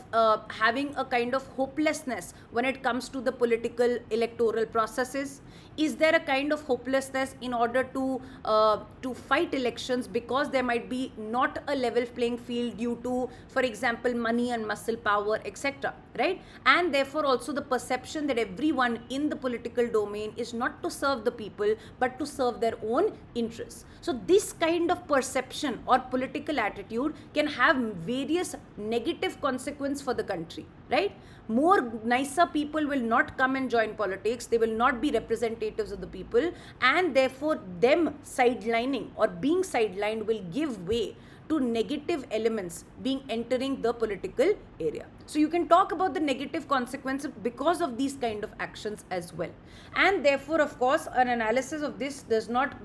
having a kind of hopelessness when it comes to the political electoral processes? Is there a kind of hopelessness in order to fight elections because there might be not a level playing field due to, for example, money and muscle power, etc., right? And therefore also the perception that everyone in the political domain is not to serve the people but to serve their own interests. So this kind of perception or political attitude can have various negative consequences for the country, right? More nicer people will not come and join politics. They will not be representatives of the people, and therefore them sidelining or being sidelined will give way to negative elements being entering the political area. So you can talk about the negative consequences because of these kind of actions as well. And therefore, of course, an analysis of this does not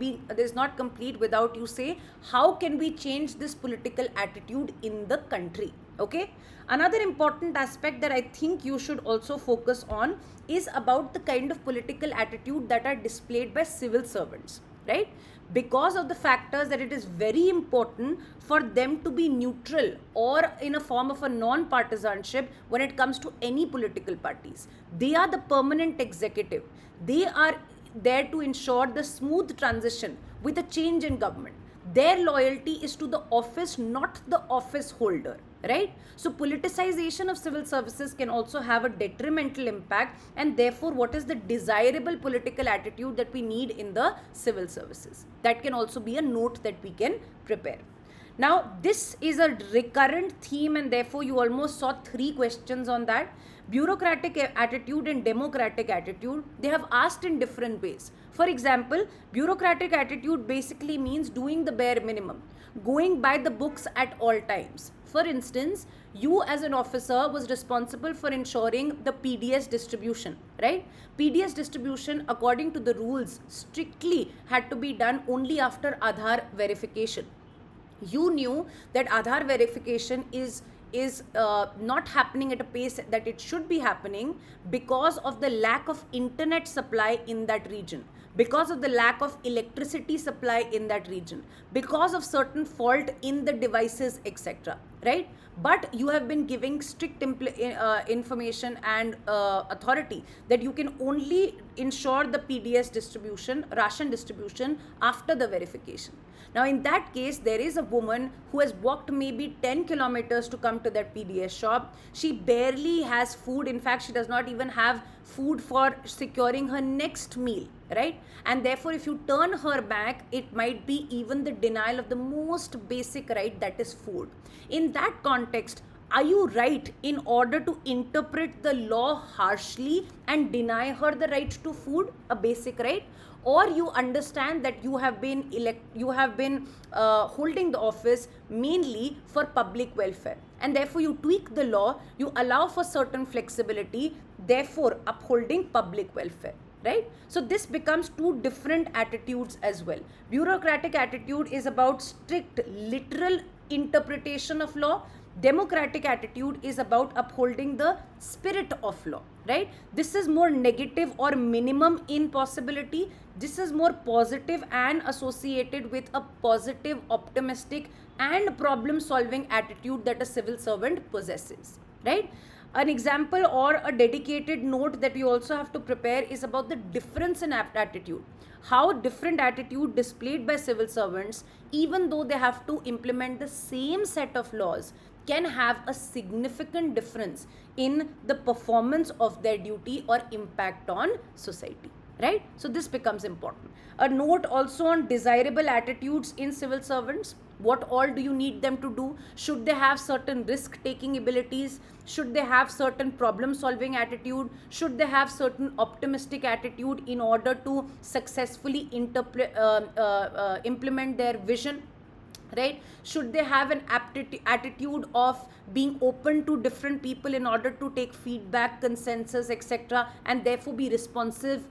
complete without you say, how can we change this political attitude in the country? Okay. Another important aspect that I think you should also focus on is about the kind of political attitude that are displayed by civil servants, right? because of the factors that it is very important for them to be neutral or in a form of a non-partisanship when it comes to any political parties. They are the permanent executive. They are there to ensure the smooth transition with a change in government. Their loyalty is to the office, not the office holder, right? So politicization of civil services can also have a detrimental impact, and therefore what is the desirable political attitude that we need in the civil services? That can also be a note that we can prepare. Now, this is a recurrent theme, and therefore you almost saw 3 questions on that. Bureaucratic attitude and democratic attitude, they have asked in different ways. For example, bureaucratic attitude basically means doing the bare minimum, going by the books at all times. For instance, you as an officer was responsible for ensuring the PDS distribution, right? PDS distribution, according to the rules, strictly had to be done only after Aadhaar verification. You knew that Aadhaar verification is not happening at a pace that it should be happening because of the lack of internet supply in that region, because of the lack of electricity supply in that region, because of certain fault in the devices, etc., right? But you have been giving strict information and authority that you can only ensure the PDS distribution, ration distribution, after the verification. Now, in that case, there is a woman who has walked maybe 10 kilometers to come to that PDS shop. She barely has food. In fact, she does not even have food for securing her next meal, right? And therefore, if you turn her back, it might be even the denial of the most basic right, that is food. In that context, are you right in order to interpret the law harshly and deny her the right to food, a basic right? Or you understand that you have been holding the office mainly for public welfare, and therefore you tweak the law, you allow for certain flexibility, therefore upholding public welfare, right? So this becomes 2 different attitudes as well. Bureaucratic attitude is about strict literal interpretation of law. Democratic attitude is about upholding the spirit of law, right? This is more negative or minimum in possibility. This is more positive and associated with a positive, optimistic and problem solving attitude that a civil servant possesses, right? An example or a dedicated note that you also have to prepare is about the difference in attitude. How different attitude displayed by civil servants, even though they have to implement the same set of laws, can have a significant difference in the performance of their duty or impact on society, right? So this becomes important. A note also on desirable attitudes in civil servants. What all do you need them to do? Should they have certain risk-taking abilities? Should they have certain problem-solving attitude? Should they have certain optimistic attitude in order to successfully implement their vision? Right? Should they have an attitude of being open to different people in order to take feedback, consensus, etc., and therefore be responsive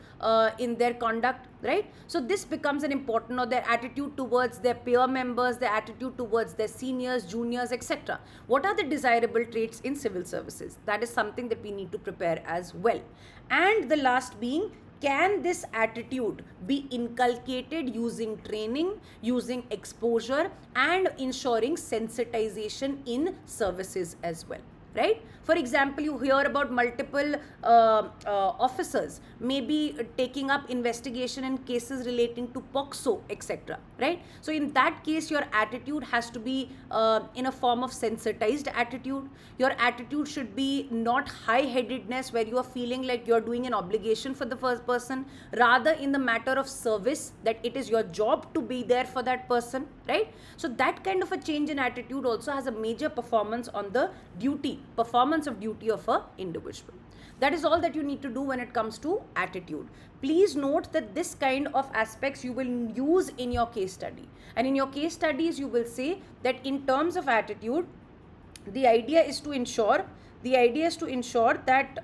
in their conduct, right? So this becomes an important, or their attitude towards their peer members, their attitude towards their seniors, juniors, etc. What are the desirable traits in civil services? That is something that we need to prepare as well. And the last being, can this attitude be inculcated using training, using exposure, and ensuring sensitization in services as well, right? For example, you hear about multiple officers maybe taking up investigation in cases relating to POCSO, etc., right? So in that case, your attitude has to be in a form of sensitized attitude. Your attitude should be not high-headedness where you are feeling like you're doing an obligation for the first person, rather in the matter of service, that it is your job to be there for that person, right? So that kind of a change in attitude also has a major performance on the performance of duty of a individual. That is all that you need to do when it comes to attitude. Please note that this kind of aspects you will use in your case study. And in your case studies, you will say that in terms of attitude, the idea is to ensure that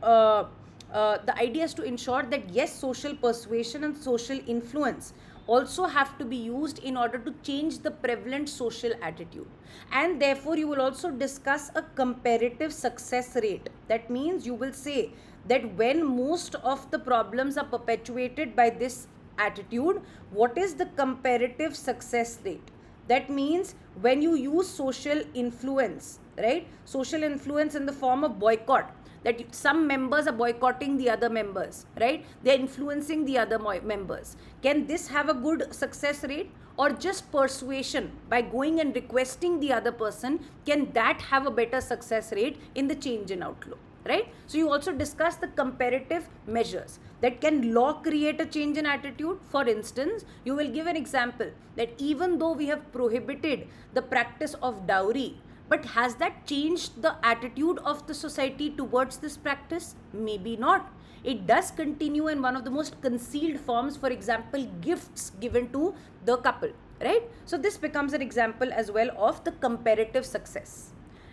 yes, social persuasion and social influence also have to be used in order to change the prevalent social attitude. And therefore, you will also discuss a comparative success rate. That means you will say that when most of the problems are perpetuated by this attitude, what is the comparative success rate? That means when you use social influence, right? Social influence in the form of boycott, that some members are boycotting the other members, right? They're influencing the other members. Can this have a good success rate? Or just persuasion by going and requesting the other person, can that have a better success rate in the change in outlook, right? So you also discuss the comparative measures. That can law create a change in attitude? For instance, you will give an example that even though we have prohibited the practice of dowry, but has that changed the attitude of the society towards this practice? Maybe not. It does continue in one of the most concealed forms, for example, gifts given to the couple, right? So this becomes an example as well of the comparative success.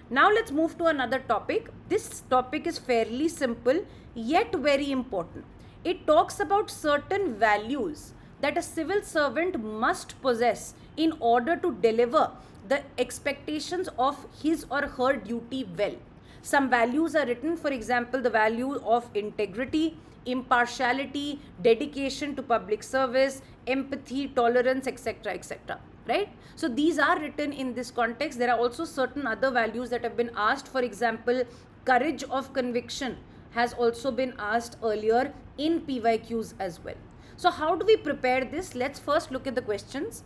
Now let's move to another topic. This topic is fairly simple yet very important. It talks about certain values that a civil servant must possess in order to deliver the expectations of his or her duty well. Some values are written, for example, the value of integrity, impartiality, dedication to public service, empathy, tolerance, etc., etc. Right? So these are written in this context. There are also certain other values that have been asked. For example, courage of conviction has also been asked earlier in PYQs as well. So how do we prepare this? Let's first look at the questions.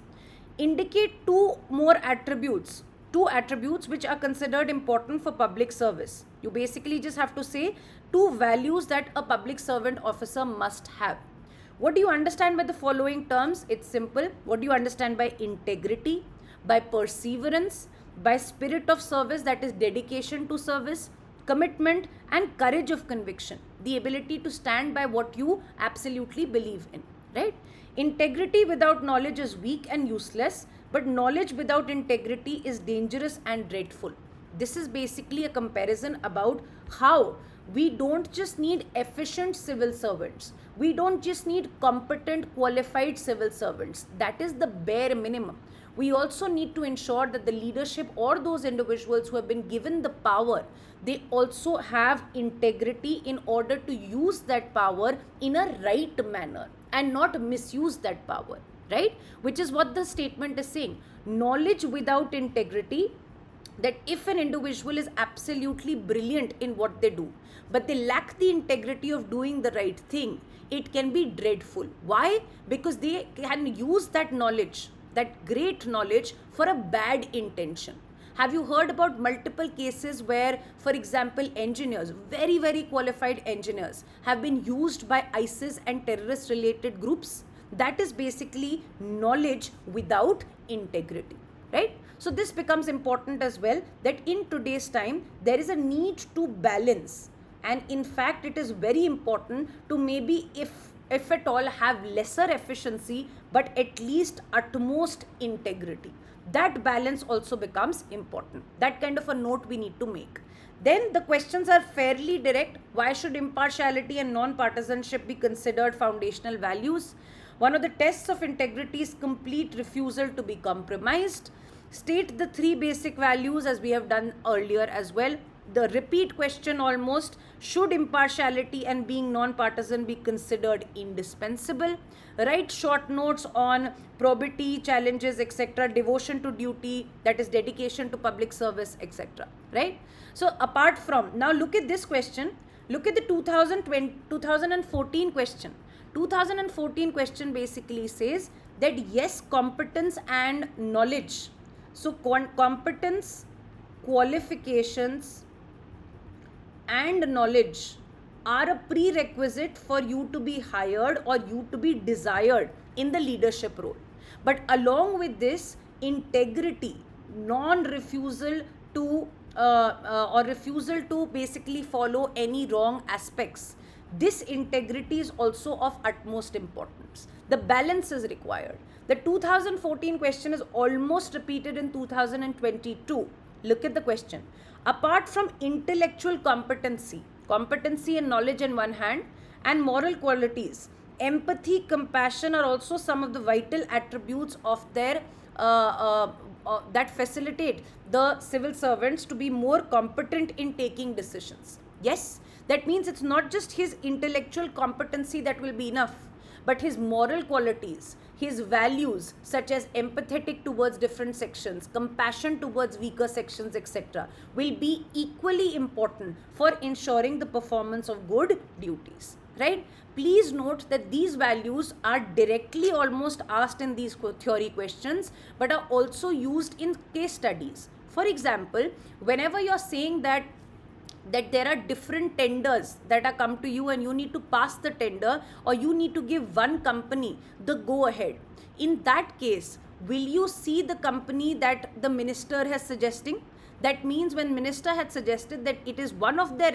Indicate two attributes which are considered important for public service. You basically just have to say two values that a public servant officer must have. What do you understand by the following terms? It's simple. What do you understand by integrity, by perseverance, by spirit of service, that is dedication to service, commitment, and courage of conviction, the ability to stand by what you absolutely believe in, right? Integrity without knowledge is weak and useless, but knowledge without integrity is dangerous and dreadful. This is basically a comparison about how we don't just need efficient civil servants. We don't just need competent, qualified civil servants. That is the bare minimum. We also need to ensure that the leadership or those individuals who have been given the power, they also have integrity in order to use that power in a right manner and not misuse that power, right? Which is what the statement is saying. Knowledge without integrity, that if an individual is absolutely brilliant in what they do, but they lack the integrity of doing the right thing, it can be dreadful. Why? Because they can use that knowledge, that great knowledge, for a bad intention. Have you heard about multiple cases where, for example, engineers, very, very qualified engineers, have been used by ISIS and terrorist related groups? That is basically knowledge without integrity, right? So this becomes important as well, that in today's time, there is a need to balance. And in fact, it is very important to maybe, if at all, have lesser efficiency, but at least utmost integrity. That balance also becomes important. That kind of a note we need to make. Then the questions are fairly direct. Why should impartiality and non-partisanship be considered foundational values? One of the tests of integrity is complete refusal to be compromised. State the three basic values, as we have done earlier as well. The repeat question almost, should impartiality and being non-partisan be considered indispensable? Write short notes on probity, challenges, etc., devotion to duty, that is dedication to public service, etc., right? So apart from, now look at this question, look at the 2014 question. 2014 question basically says that yes, competence and knowledge. So competence, qualifications, and knowledge are a prerequisite for you to be hired or you to be desired in the leadership role. But along with this, integrity, non-refusal to or refusal to basically follow any wrong aspects, this integrity is also of utmost importance. The balance is required. The 2014 question is almost repeated in 2022. Look at the question. Apart from intellectual competency and knowledge in one hand, and moral qualities, empathy, compassion are also some of the vital attributes of their that facilitate the civil servants to be more competent in taking decisions. Yes, that means it's not just his intellectual competency that will be enough, but his moral qualities, his values such as empathetic towards different sections, compassion towards weaker sections, etc., will be equally important for ensuring the performance of good duties, right? Please note that these values are directly almost asked in these theory questions, but are also used in case studies. For example, whenever you're saying that there are different tenders that are come to you and you need to pass the tender, or you need to give one company the go ahead, in that case, will you see the company that the minister has suggesting? That means when minister had suggested that it is one of their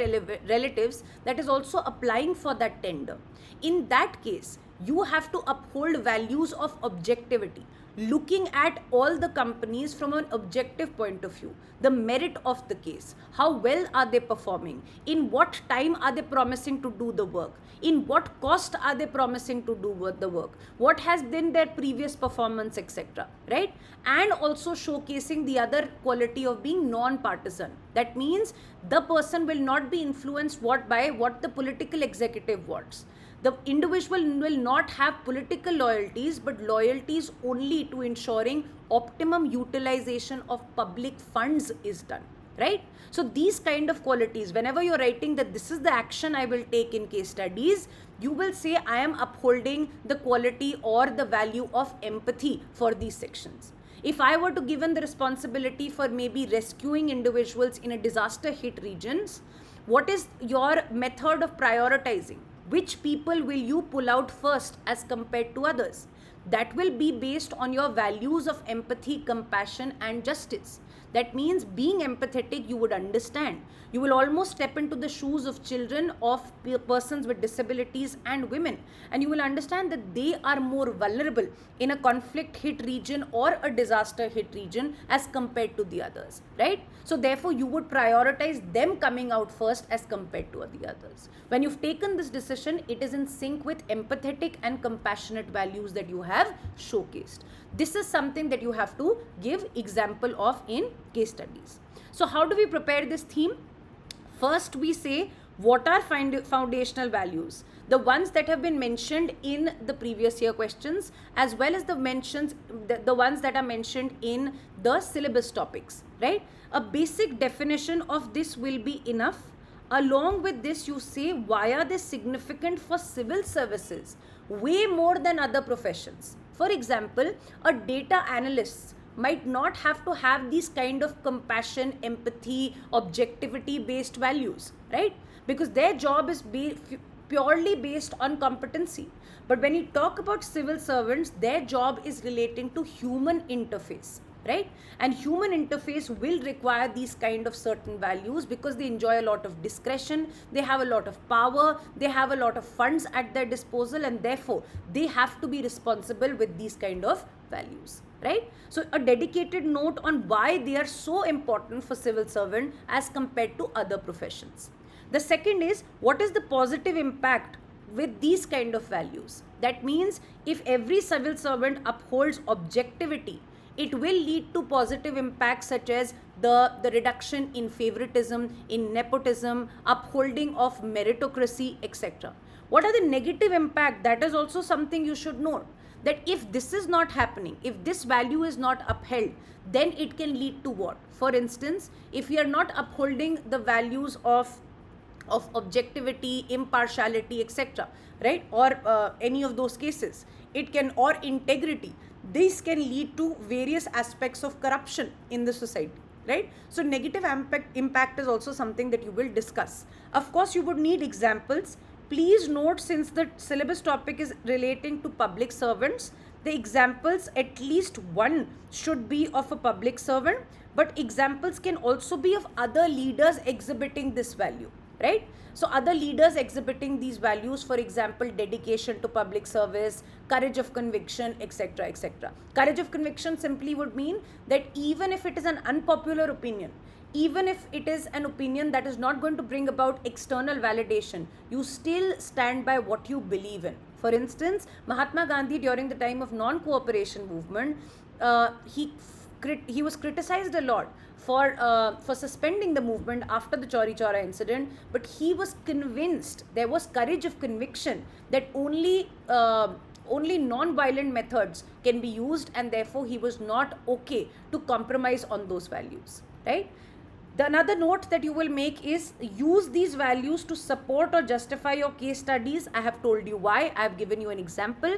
relatives that is also applying for that tender, in that case you have to uphold values of objectivity, looking at all the companies from an objective point of view, the merit of the case, how well are they performing, in what time are they promising to do the work, in what cost are they promising to do the work, what has been their previous performance, etc., right? And also showcasing the other quality of being non-partisan. That means the person will not be influenced by what the political executive wants. The individual will not have political loyalties, but loyalties only to ensuring optimum utilization of public funds is done, right? So these kind of qualities, whenever you're writing that this is the action I will take in case studies, you will say I am upholding the quality or the value of empathy for these sections. If I were to given the responsibility for maybe rescuing individuals in a disaster hit regions, what is your method of prioritizing? Which people will you pull out first as compared to others? That will be based on your values of empathy, compassion, and justice. That means being empathetic, you would understand. You will almost step into the shoes of children, of persons with disabilities, and women. And you will understand that they are more vulnerable in a conflict hit region or a disaster hit region as compared to the others, right? So therefore, you would prioritize them coming out first as compared to the others. When you've taken this decision, it is in sync with empathetic and compassionate values that you have showcased. This is something that you have to give example of in case studies. So how do we prepare this theme? First, we say what are foundational values, the ones that have been mentioned in the previous year questions, as well as the ones that are mentioned in the syllabus topics, right? A basic definition of this will be enough. Along with this, you say why are they significant for civil services way more than other professions. For example, a data analyst might not have to have these kind of compassion, empathy, objectivity based values, right? Because their job is purely based on competency. But when you talk about civil servants, their job is relating to human interface, right? And human interface will require these kind of certain values because they enjoy a lot of discretion, they have a lot of power, they have a lot of funds at their disposal, and therefore they have to be responsible with these kind of values, right? So a dedicated note on why they are so important for civil servant as compared to other professions. The second is what is the positive impact with these kind of values. That means if every civil servant upholds objectivity, it will lead to positive impacts such as the reduction in favoritism, in nepotism, upholding of meritocracy, etc. What are the negative impact? That is also something you should know. That if this is not happening, if this value is not upheld, then it can lead to what? For instance, if you are not upholding the values of objectivity, impartiality, etc., right? Or any of those cases, it can, or integrity, this can lead to various aspects of corruption in the society, right? So negative impact is also something that you will discuss. Of course, you would need examples. Please note, since the syllabus topic is relating to public servants, the examples, at least one should be of a public servant, but examples can also be of other leaders exhibiting this value, right? So other leaders exhibiting these values, for example, dedication to public service, courage of conviction, etc., etc. Courage of conviction simply would mean that even if it is an unpopular opinion, even if it is an opinion that is not going to bring about external validation, you still stand by what you believe in. For instance, Mahatma Gandhi, during the time of non-cooperation movement, he he was criticized a lot for suspending the movement after the Chauri Chaura incident, but he was convinced, there was courage of conviction, that only non-violent methods can be used, and therefore he was not okay to compromise on those values, right? The another note that you will make is use these values to support or justify your case studies. I have told you why. I have given you an example.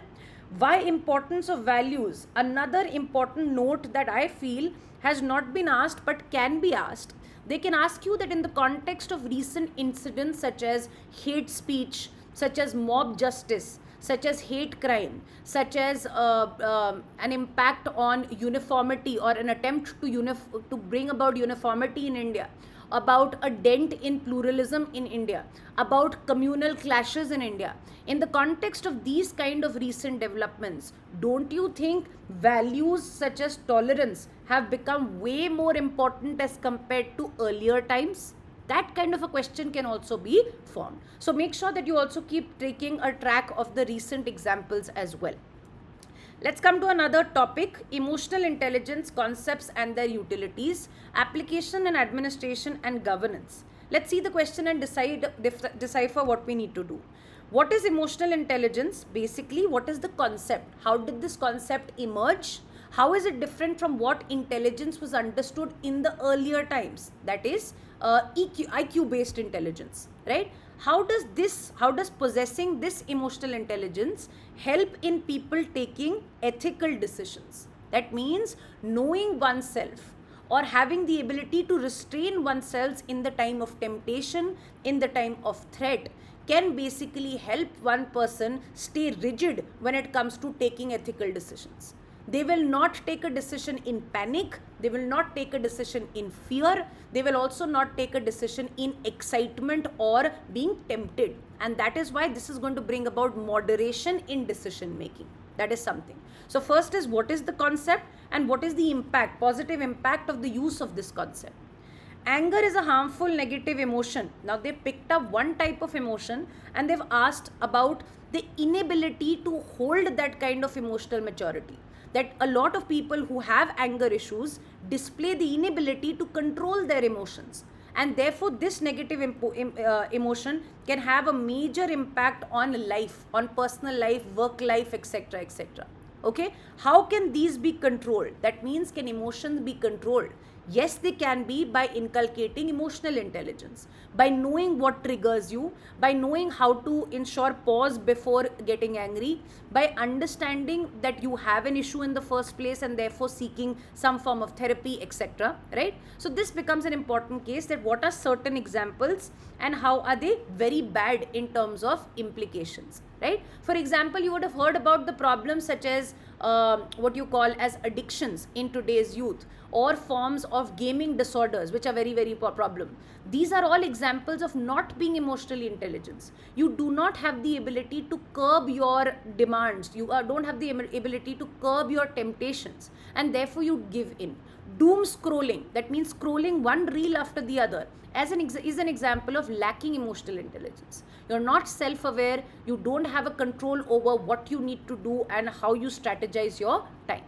Why importance of values? Another important note that I feel has not been asked but can be asked. They can ask you that in the context of recent incidents such as hate speech, such as mob justice, such as hate crime, such as an impact on uniformity or an attempt to bring about uniformity in India, about a dent in pluralism in India, about communal clashes in India. In the context of these kind of recent developments, don't you think values such as tolerance have become way more important as compared to earlier times? That kind of a question can also be formed. So make sure that you also keep taking a track of the recent examples as well. Let's come to another topic, emotional intelligence concepts and their utilities, application and administration and governance. Let's see the question and decipher what we need to do. What is emotional intelligence? Basically, what is the concept? How did this concept emerge? How is it different from what intelligence was understood in the earlier times? That is IQ based intelligence, right? How does possessing this emotional intelligence help in people taking ethical decisions? That means knowing oneself or having the ability to restrain oneself in the time of temptation, in the time of threat, can basically help one person stay rigid when it comes to taking ethical decisions. They will not take a decision in panic. They will not take a decision in fear. They will also not take a decision in excitement or being tempted. And that is why this is going to bring about moderation in decision making. That is something. So first is, what is the concept and what is the impact, positive impact of the use of this concept? Anger is a harmful negative emotion. Now they picked up one type of emotion and they've asked about the inability to hold that kind of emotional maturity. That a lot of people who have anger issues display the inability to control their emotions, and therefore this negative emotion can have a major impact on life, on personal life, work life, etc., etc. Okay, how can these be controlled? That means, can emotions be controlled? Yes, they can be, by inculcating emotional intelligence, by knowing what triggers you, by knowing how to ensure pause before getting angry, by understanding that you have an issue in the first place and therefore seeking some form of therapy, etc. Right? So this becomes an important case, that what are certain examples and how are they very bad in terms of implications. Right? For example, you would have heard about the problems such as what you call as addictions in today's youth, or forms of gaming disorders, which are very, very problem. These are all examples of not being emotionally intelligent. You do not have the ability to curb your demands. You don't have the ability to curb your temptations, and therefore you give in. Doom scrolling, that means scrolling one reel after the other, is an example of lacking emotional intelligence. You're not self-aware. You don't have a control over what you need to do and how you strategize your time.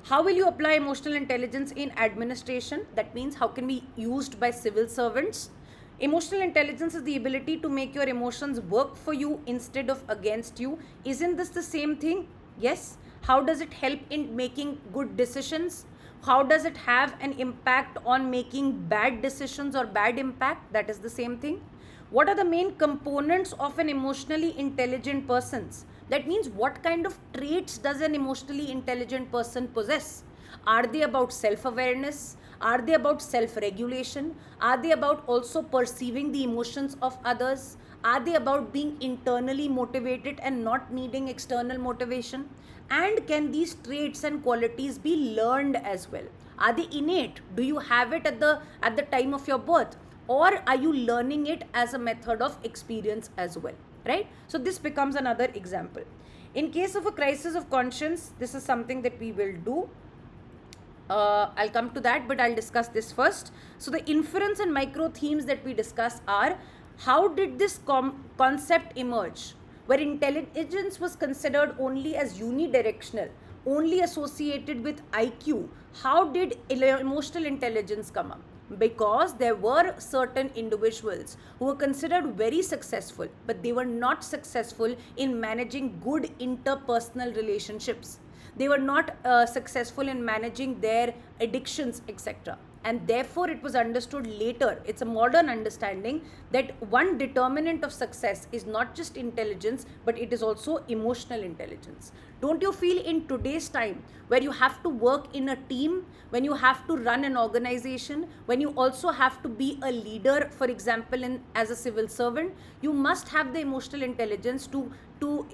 How will you apply emotional intelligence in administration? That means, how can be used by civil servants? Emotional intelligence is the ability to make your emotions work for you instead of against you. Isn't this the same thing? Yes. How does it help in making good decisions? How does it have an impact on making bad decisions or bad impact? That is the same thing. What are the main components of an emotionally intelligent person? That means, what kind of traits does an emotionally intelligent person possess? Are they about self-awareness? Are they about self-regulation? Are they about also perceiving the emotions of others? Are they about being internally motivated and not needing external motivation? And can these traits and qualities be learned as well? Are they innate? Do you have it at the time of your birth? Or are you learning it as a method of experience as well? Right? So this becomes another example. In case of a crisis of conscience, this is something that we will do. I'll come to that, but I'll discuss this first. So the inference and micro themes that we discuss are, how did this concept emerge, where intelligence was considered only as unidirectional, only associated with IQ, how did emotional intelligence come up? Because there were certain individuals who were considered very successful, but they were not successful in managing good interpersonal relationships. They were not successful in managing their addictions, etc. And therefore it was understood later, it's a modern understanding, that one determinant of success is not just intelligence, but it is also emotional intelligence. Don't you feel in today's time, where you have to work in a team, when you have to run an organization, when you also have to be a leader, for example, as a civil servant, you must have the emotional intelligence to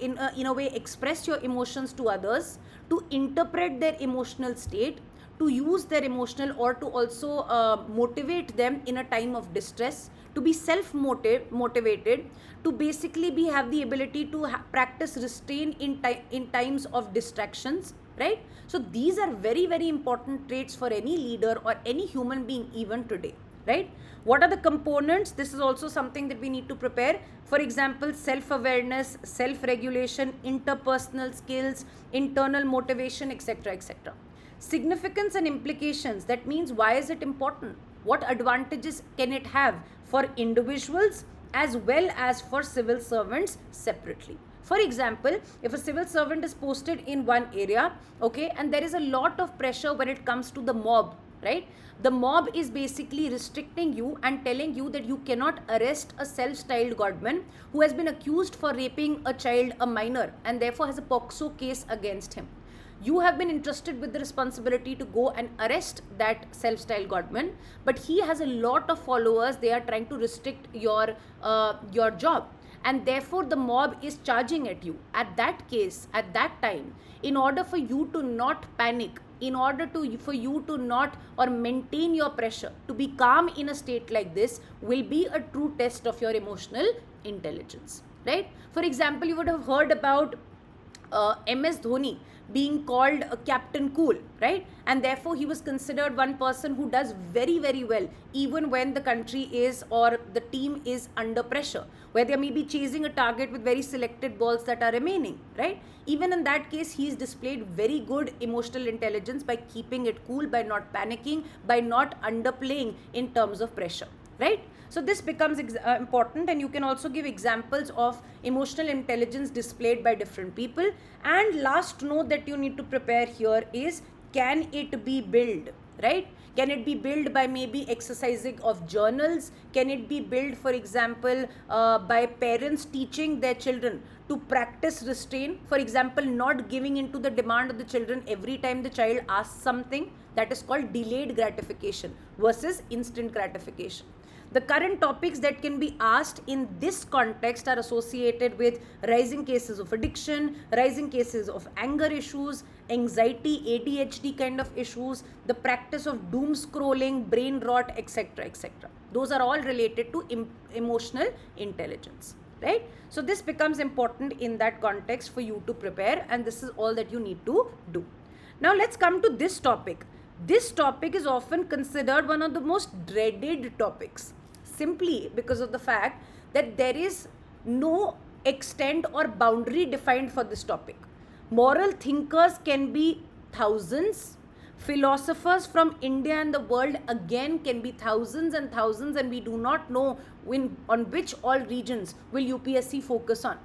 in a way express your emotions to others, to interpret their emotional state, to use their emotional, or to also motivate them in a time of distress, to be self-motivated, to basically have the ability to practice restraint in times of distractions, right? So these are very, very important traits for any leader or any human being even today, right? What are the components? This is also something that we need to prepare. For example, self-awareness, self-regulation, interpersonal skills, internal motivation, etc., etc. Significance and implications, that means why is it important? What advantages can it have for individuals as well as for civil servants separately? For example, if a civil servant is posted in one area, okay, and there is a lot of pressure when it comes to the mob, right? The mob is basically restricting you and telling you that you cannot arrest a self-styled godman who has been accused for raping a child, a minor, and therefore has a POCSO case against him. You have been entrusted with the responsibility to go and arrest that self-styled godman, but he has a lot of followers. They are trying to restrict your job, and therefore the mob is charging at you. At that case, at that time, in order for you to not panic, in order for you to not or maintain your pressure, to be calm in a state like this will be a true test of your emotional intelligence, right? For example, you would have heard about MS Dhoni being called a Captain Cool, right? And therefore he was considered one person who does very, very well even when the country is or the team is under pressure, where they may be chasing a target with very selected balls that are remaining, right? Even in that case, he's displayed very good emotional intelligence by keeping it cool, by not panicking, by not underplaying in terms of pressure, right? So this becomes important, and you can also give examples of emotional intelligence displayed by different people. And last note that you need to prepare here is, can it be built, right? Can it be built by maybe exercising of journals? Can it be built, for example, by parents teaching their children to practice restraint? For example, not giving into the demand of the children every time the child asks something. That is called delayed gratification versus instant gratification. The current topics that can be asked in this context are associated with rising cases of addiction, rising cases of anger issues, anxiety, ADHD kind of issues, the practice of doom scrolling, brain rot, etc., etc. Those are all related to emotional intelligence, right? So this becomes important in that context for you to prepare, and this is all that you need to do. Now let's come to this topic. This topic is often considered one of the most dreaded topics, simply because of the fact that there is no extent or boundary defined for this topic. Moral thinkers can be thousands. Philosophers from India and the world again can be thousands and thousands, and we do not know on which all regions will UPSC focus on,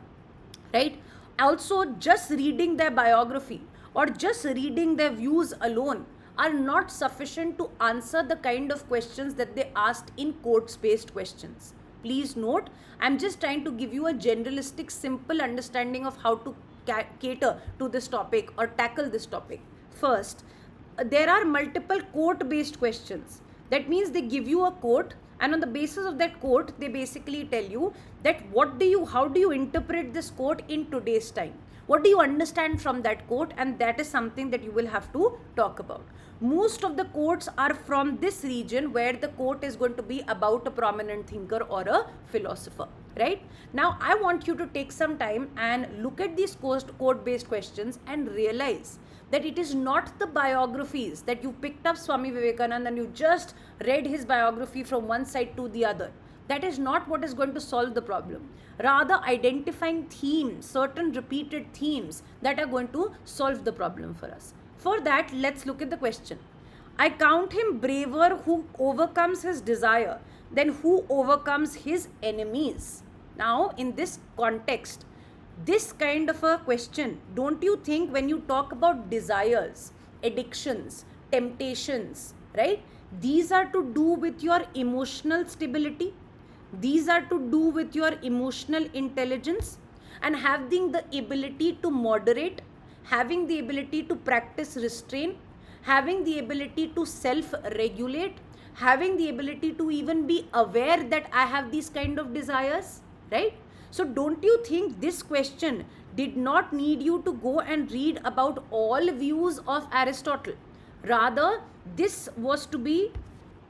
right? Also, just reading their biography or just reading their views alone are not sufficient to answer the kind of questions that they asked in quotes-based questions. Please note, I'm just trying to give you a generalistic, simple understanding of how to cater to this topic or tackle this topic. First, there are multiple quote-based questions. That means they give you a quote, and on the basis of that quote, they basically tell you that how do you interpret this quote in today's time? What do you understand from that quote? And that is something that you will have to talk about. Most of the quotes are from this region, where the quote is going to be about a prominent thinker or a philosopher, right? Now, I want you to take some time and look at these quote-based questions and realize that it is not the biographies that you picked up Swami Vivekananda and you just read his biography from one side to the other. That is not what is going to solve the problem. Rather, identifying themes, certain repeated themes that are going to solve the problem for us. For that, let's look at the question. I count him braver who overcomes his desire than who overcomes his enemies. Now, in this context, this kind of a question, don't you think when you talk about desires, addictions, temptations, right? These are to do with your emotional stability. These are to do with your emotional intelligence and having the ability to moderate, having the ability to practice restraint, having the ability to self-regulate, having the ability to even be aware that I have these kind of desires, right? So don't you think this question did not need you to go and read about all views of Aristotle? Rather, this was to be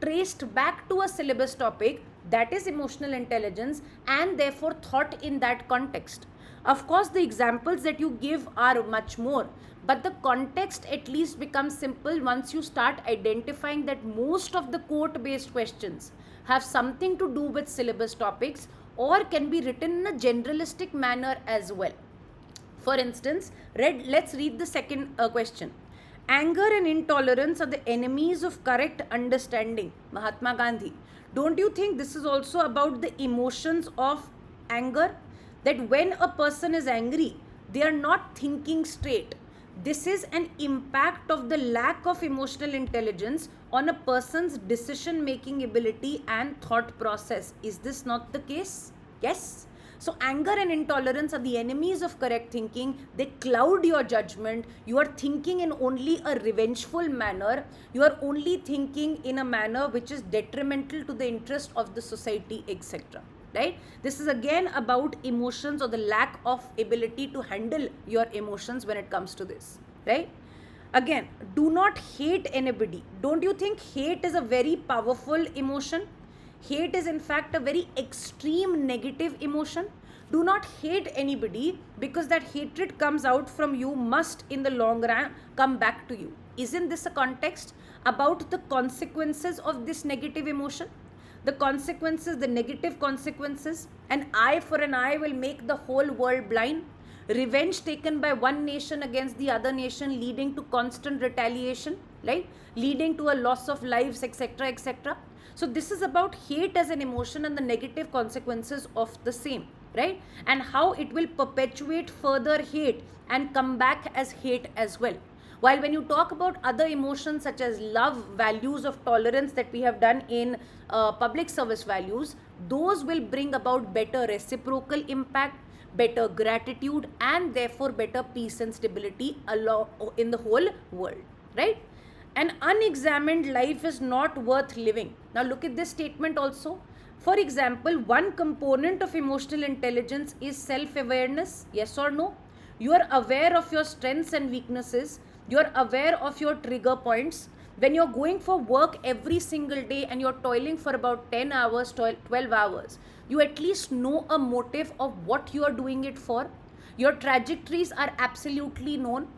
traced back to a syllabus topic, that is emotional intelligence, and therefore thought in that context. Of course, the examples that you give are much more, but the context at least becomes simple once you start identifying that most of the quote-based questions have something to do with syllabus topics or can be written in a generalistic manner as well. For instance, let's read the second question. Anger and intolerance are the enemies of correct understanding. Mahatma Gandhi. Don't you think this is also about the emotions of anger? That when a person is angry, they are not thinking straight. This is an impact of the lack of emotional intelligence on a person's decision-making ability and thought process. Is this not the case? Yes. So anger and intolerance are the enemies of correct thinking. They cloud your judgment. You are thinking in only a revengeful manner. You are only thinking in a manner which is detrimental to the interest of the society, etc. Right? This is again about emotions or the lack of ability to handle your emotions when it comes to this. Right? Again, do not hate anybody. Don't you think hate is a very powerful emotion? Hate is in fact a very extreme negative emotion. Do not hate anybody, because that hatred comes out from you must in the long run come back to you. Isn't this a context about the consequences of this negative emotion? The consequences, the negative consequences, an eye for an eye will make the whole world blind. Revenge taken by one nation against the other nation leading to constant retaliation, right? Leading to a loss of lives, etc., etc. So this is about hate as an emotion and the negative consequences of the same, right? And how it will perpetuate further hate and come back as hate as well. While when you talk about other emotions such as love, values of tolerance that we have done in public service values, those will bring about better reciprocal impact, better gratitude, and therefore better peace and stability in the whole world, right? An unexamined life is not worth living. Now look at this statement also. For example, one component of emotional intelligence is self-awareness. Yes or no? You are aware of your strengths and weaknesses. You are aware of your trigger points. When you're going for work every single day and you're toiling for about 10 hours, 12 hours, you at least know a motive of what you are doing it for. Your trajectories are absolutely known.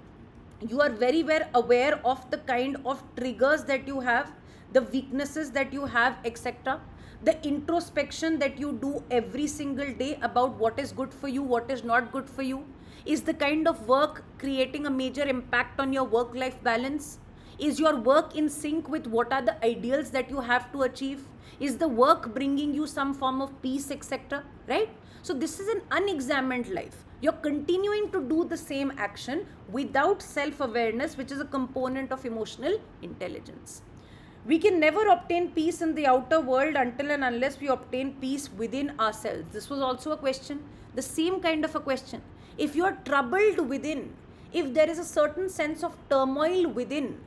You are very well aware of the kind of triggers that you have, the weaknesses that you have, etc. The introspection that you do every single day about what is good for you, what is not good for you. Is the kind of work creating a major impact on your work-life balance? Is your work in sync with what are the ideals that you have to achieve? Is the work bringing you some form of peace, etc.? Right? So this is an unexamined life. You're continuing to do the same action without self-awareness, which is a component of emotional intelligence. We can never obtain peace in the outer world until and unless we obtain peace within ourselves. This was also a question, the same kind of a question. If you are troubled within, if there is a certain sense of turmoil within,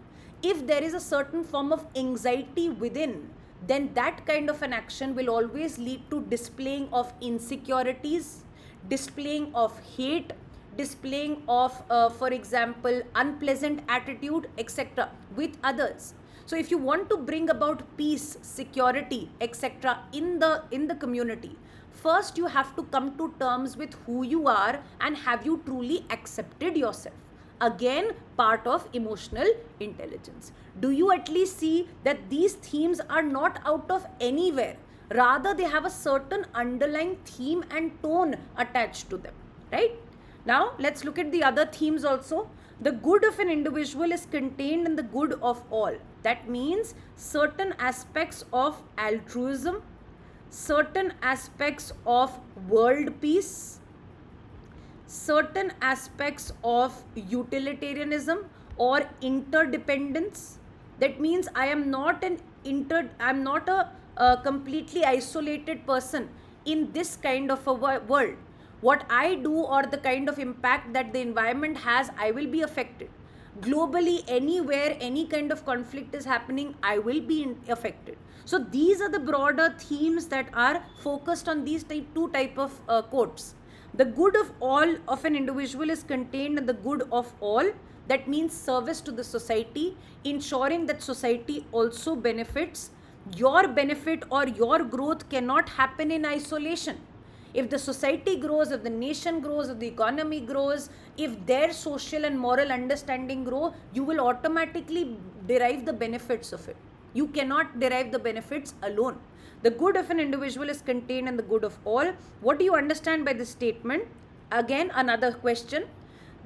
if there is a certain form of anxiety within, then that kind of an action will always lead to displaying of insecurities, displaying of hate, displaying of, for example, unpleasant attitude, etc. with others. So if you want to bring about peace, security, etc. in the community, first you have to come to terms with who you are and have you truly accepted yourself. Again, part of emotional intelligence. Do you at least see that these themes are not out of anywhere? Rather, they have a certain underlying theme and tone attached to them, right? Now, let's look at the other themes also. The good of an individual is contained in the good of all. That means certain aspects of altruism, certain aspects of world peace, certain aspects of utilitarianism or interdependence. That means I am not a completely isolated person in this kind of a world. What I do or the kind of impact that the environment has, I will be affected. Globally, anywhere any kind of conflict is happening, I will be affected. So these are the broader themes that are focused on these two type of quotes. The good of all of an individual is contained in the good of all. That means service to the society, ensuring that society also benefits. Your benefit or your growth cannot happen in isolation. If the society grows, if the nation grows, if the economy grows, if their social and moral understanding grow, you will automatically derive the benefits of it. You cannot derive the benefits alone. The good of an individual is contained in the good of all. What do you understand by this statement? Again, another question.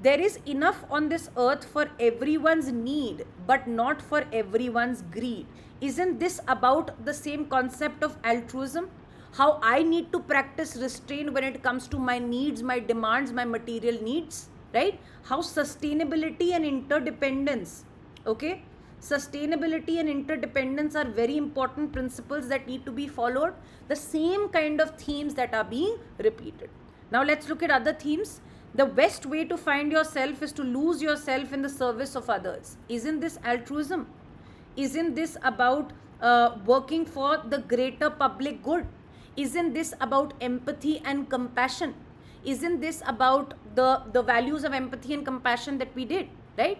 There is enough on this earth for everyone's need, but not for everyone's greed. Isn't this about the same concept of altruism? How I need to practice restraint when it comes to my needs, my demands, my material needs, right? How sustainability and interdependence, okay? Sustainability and interdependence are very important principles that need to be followed. The same kind of themes that are being repeated. Now let's look at other themes. The best way to find yourself is to lose yourself in the service of others. Isn't this altruism? Isn't this about working for the greater public good? Isn't this about empathy and compassion? Isn't this about the values of empathy and compassion that we did, right?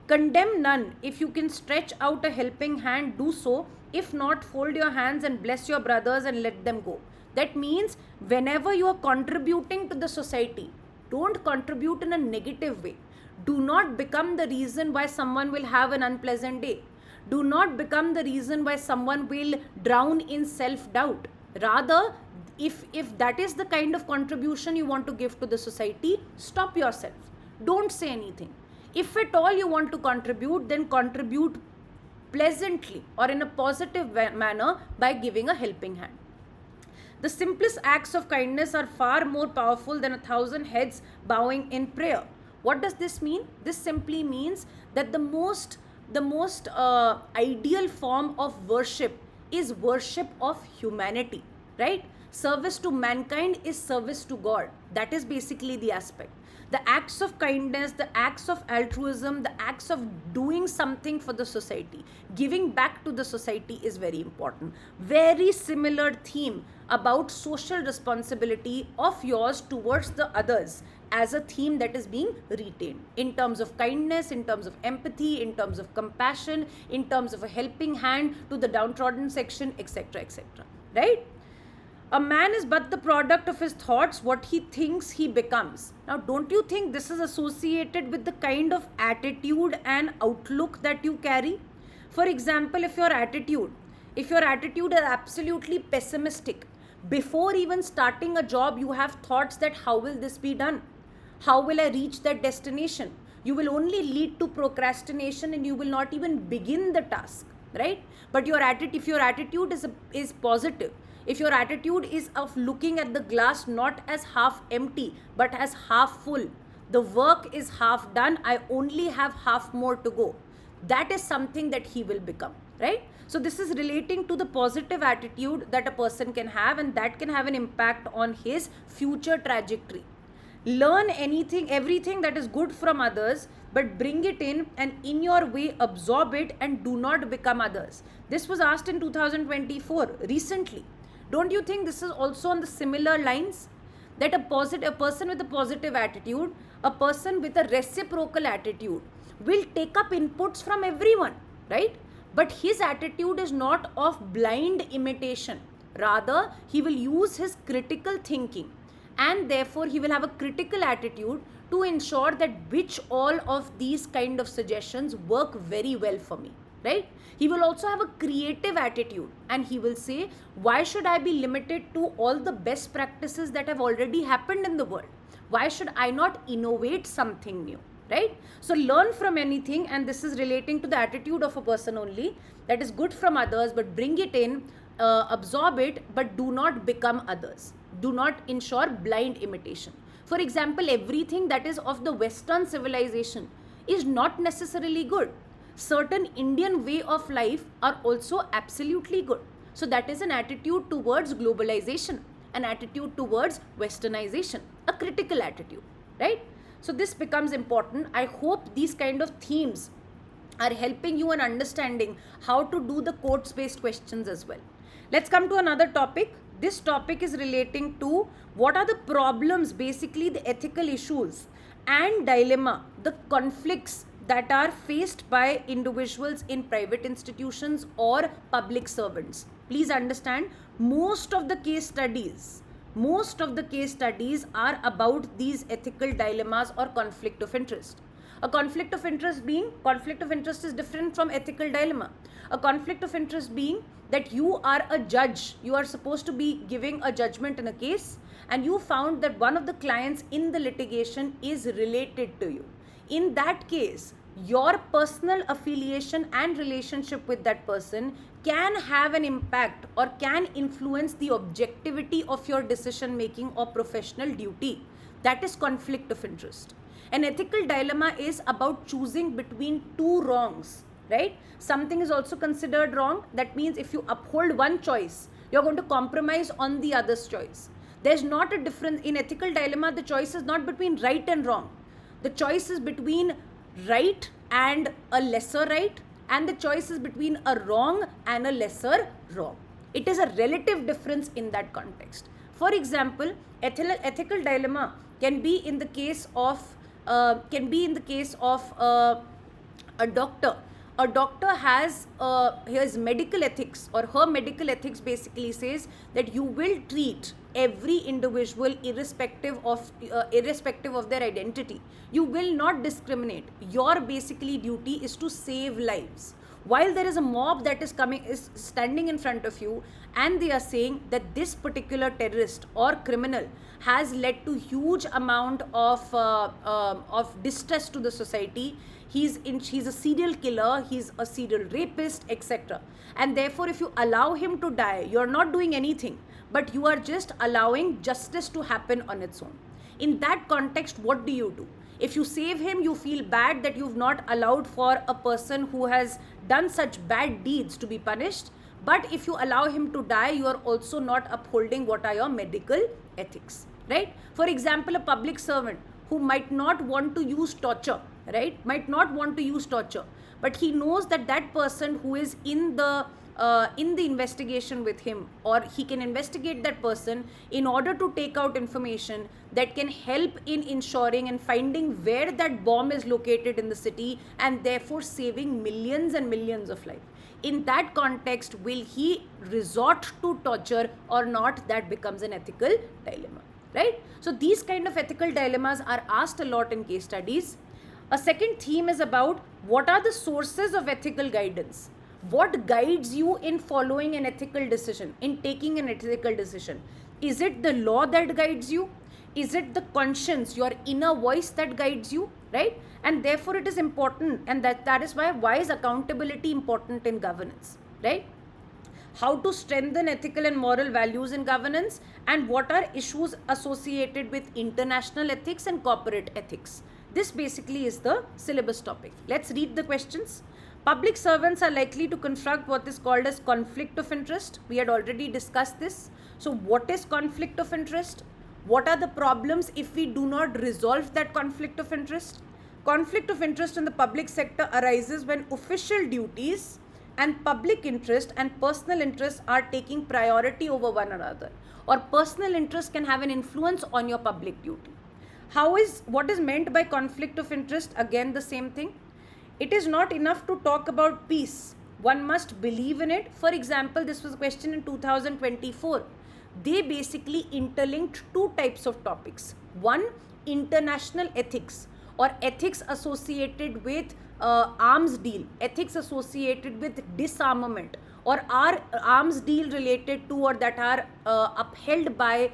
Condemn none. If you can stretch out a helping hand, do so. If not, fold your hands and bless your brothers and let them go. That means whenever you are contributing to the society, don't contribute in a negative way. Do not become the reason why someone will have an unpleasant day. Do not become the reason why someone will drown in self-doubt. Rather, if that is the kind of contribution you want to give to the society, stop yourself. Don't say anything. If at all you want to contribute, then contribute pleasantly or in a positive manner by giving a helping hand. The simplest acts of kindness are far more powerful than 1,000 heads bowing in prayer. What does this mean? This simply means that the most ideal form of worship is worship of humanity, right? Service to mankind is service to God. That is basically the aspect. The acts of kindness, the acts of altruism, the acts of doing something for the society, giving back to the society is very important. Very similar theme about social responsibility of yours towards the others as a theme that is being retained in terms of kindness, in terms of empathy, in terms of compassion, in terms of a helping hand to the downtrodden section, etc., etc. Right? A man is but the product of his thoughts. What he thinks, he becomes. Now, don't you think this is associated with the kind of attitude and outlook that you carry? For example, if your attitude is absolutely pessimistic, before even starting a job, you have thoughts that how will this be done? How will I reach that destination? You will only lead to procrastination and you will not even begin the task, right? But if your attitude is positive, if your attitude is of looking at the glass not as half empty but as half full, the work is half done, I only have half more to go, that is something that he will become, right? So this is relating to the positive attitude that a person can have, and that can have an impact on his future trajectory. Learn everything that is good from others, but bring it in and in your way absorb it and do not become others. This was asked in 2024 recently. Don't you think this is also on the similar lines? That a person with a positive attitude, a person with a reciprocal attitude will take up inputs from everyone, right? But his attitude is not of blind imitation. Rather, he will use his critical thinking, and therefore he will have a critical attitude to ensure that which all of these kind of suggestions work very well for me, right? He will also have a creative attitude, and he will say, why should I be limited to all the best practices that have already happened in the world? Why should I not innovate something new, right? So learn from anything, and this is relating to the attitude of a person only, that is good from others, but bring it in, absorb it, but do not become others. Do not ensure blind imitation. For example, everything that is of the Western civilization is not necessarily good. Certain Indian way of life are also absolutely good. So that is an attitude towards globalization, an attitude towards westernization, a critical attitude, right? So this becomes important. I hope these kind of themes are helping you in understanding how to do the quotes based questions as well. Let's come to another topic. This topic is relating to what are the problems, basically the ethical issues and dilemma, the conflicts that are faced by individuals in private institutions or public servants. Please understand, most of the case studies are about these ethical dilemmas or conflict of interest. A conflict of interest is different from ethical dilemma. A conflict of interest being that you are a judge, you are supposed to be giving a judgment in a case, and you found that one of the clients in the litigation is related to you. In that case, your personal affiliation and relationship with that person can have an impact or can influence the objectivity of your decision making or professional duty. That is conflict of interest. An ethical dilemma is about choosing between two wrongs, right? Something is also considered wrong. That means if you uphold one choice, you're going to compromise on the other's choice. There's not a difference. In ethical dilemma, the choice is not between right and wrong. The choice is between right and a lesser right, and the choice is between a wrong and a lesser wrong. It is a relative difference in that context. For example, ethical dilemma can be in the case of a doctor. A doctor has his medical ethics, or her medical ethics basically says that you will treat every individual irrespective of their identity. You will not discriminate. Your basically duty is to save lives. While there is a mob that is standing in front of you, and they are saying that this particular terrorist or criminal has led to huge amount of distress to the society. He's a serial killer, he's a serial rapist, etc. And therefore, if you allow him to die, you're not doing anything, but you are just allowing justice to happen on its own. In that context, what do? If you save him, you feel bad that you've not allowed for a person who has done such bad deeds to be punished. But if you allow him to die, you are also not upholding what are your medical ethics, right? For example, a public servant who might not want to use torture, right? Might not want to use torture, but he knows that that person who is in the investigation with him, or he can investigate that person in order to take out information that can help in ensuring and finding where that bomb is located in the city, and therefore saving millions and millions of lives. In that context, will he resort to torture or not? That becomes an ethical dilemma, right? So these kind of ethical dilemmas are asked a lot in case studies. A second theme is about what are the sources of ethical guidance. What guides you in following an ethical decision, in taking an ethical decision? Is it the law that guides you? Is it the conscience, your inner voice that guides you, right? And therefore it is important, and that is why is accountability important in governance, right? How to strengthen ethical and moral values in governance, and what are issues associated with international ethics and corporate ethics. This basically is the syllabus topic. Let's read the questions. Public servants are likely to confront what is called as conflict of interest. We had already discussed this. So what is conflict of interest? What are the problems if we do not resolve that conflict of interest? Conflict of interest in the public sector arises when official duties and public interest and personal interest are taking priority over one another, or personal interest can have an influence on your public duty. What is meant by conflict of interest? Again, the same thing. It is not enough to talk about peace. One must believe in it. For example, this was a question in 2024. They basically interlinked two types of topics. One, international ethics, or ethics associated with arms deal, ethics associated with disarmament, or are arms deal related to or that are upheld by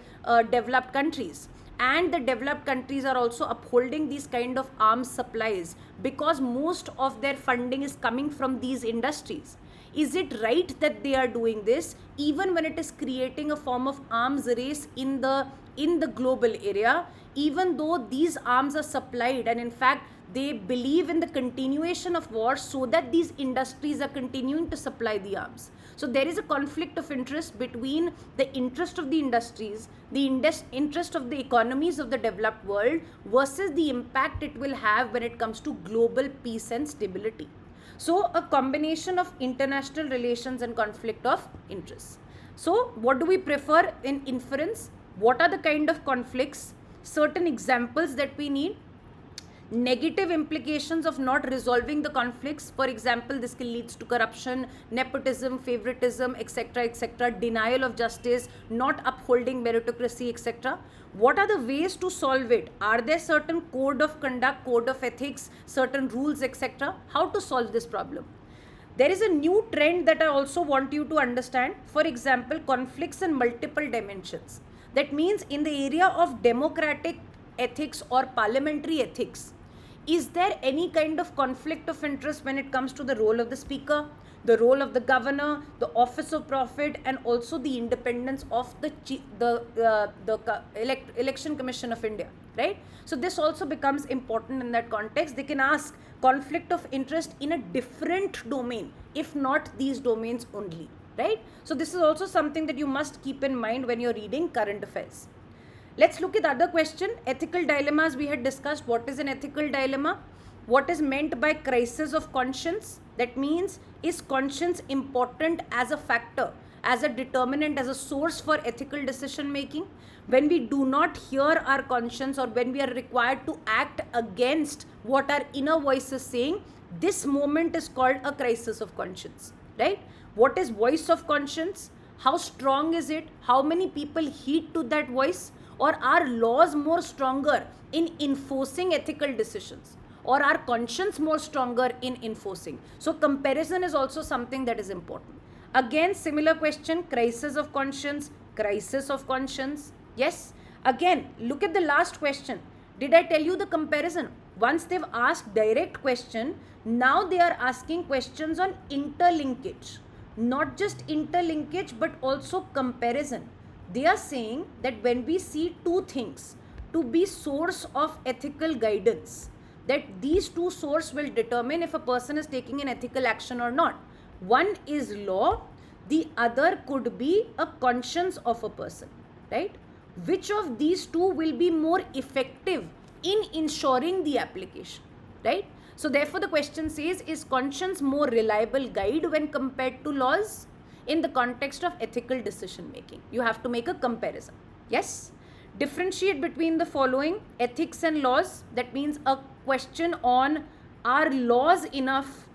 developed countries, and the developed countries are also upholding these kind of arms supplies because most of their funding is coming from these industries. Is it right that they are doing this even when it is creating a form of arms race in the global area, even though these arms are supplied, and in fact they believe in the continuation of war so that these industries are continuing to supply the arms? So there is a conflict of interest between the interest of the industries, the interest of the economies of the developed world versus the impact it will have when it comes to global peace and stability. So a combination of international relations and conflict of interests. So what do we prefer in inference? What are the kind of conflicts? Certain examples that we need. Negative implications of not resolving the conflicts. For example, this can lead to corruption, nepotism, favoritism, etc., denial of justice, not upholding meritocracy, etc. What are the ways to solve it? Are there certain code of conduct, code of ethics, certain rules, etc.? How to solve this problem? There is a new trend that I also want you to understand. For example, conflicts in multiple dimensions. That means in the area of democratic ethics or parliamentary ethics, is there any kind of conflict of interest when it comes to the role of the speaker, the role of the governor, the office of prophet, and also the independence of the election commission of India, right? So this also becomes important in that context. They can ask conflict of interest in a different domain, if not these domains only, right? So this is also something that you must keep in mind when you're reading current affairs. Let's look at the other question. Ethical dilemmas we had discussed. What is an ethical dilemma? What is meant by crisis of conscience? That means, is conscience important as a factor, as a determinant, as a source for ethical decision making? When we do not hear our conscience, or when we are required to act against what our inner voice is saying, this moment is called a crisis of conscience, right? What is voice of conscience? How strong is it? How many people heed to that voice? Or are laws more stronger in enforcing ethical decisions? Or are conscience more stronger in enforcing? So comparison is also something that is important. Again, similar question, crisis of conscience, crisis of conscience. Yes. Again, look at the last question. Did I tell you the comparison? Once they've asked direct question, now they are asking questions on interlinkage. Not just interlinkage, but also comparison. They are saying that when we see two things to be source of ethical guidance, that these two sources will determine if a person is taking an ethical action or not. One is law, the other could be a conscience of a person, right? Which of these two will be more effective in ensuring the application, right? So therefore the question says, is conscience more reliable guide when compared to laws? In the context of ethical decision making, you have to make a comparison. Yes. Differentiate between the following: ethics and laws. That means a question on, are laws enough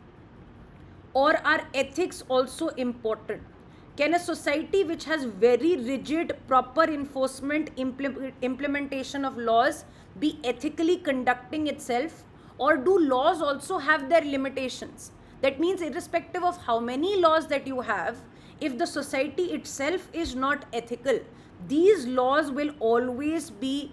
or are ethics also important? Can a society which has very rigid, proper enforcement, implementation of laws be ethically conducting itself, or do laws also have their limitations? That means irrespective of how many laws that you have, if the society itself is not ethical, these laws will always be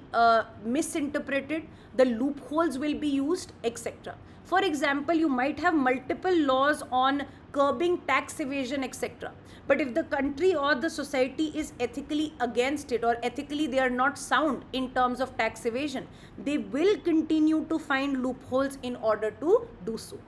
misinterpreted, the loopholes will be used, etc. For example, you might have multiple laws on curbing tax evasion, etc. But if the country or the society is ethically against it, or ethically they are not sound in terms of tax evasion, they will continue to find loopholes in order to do so.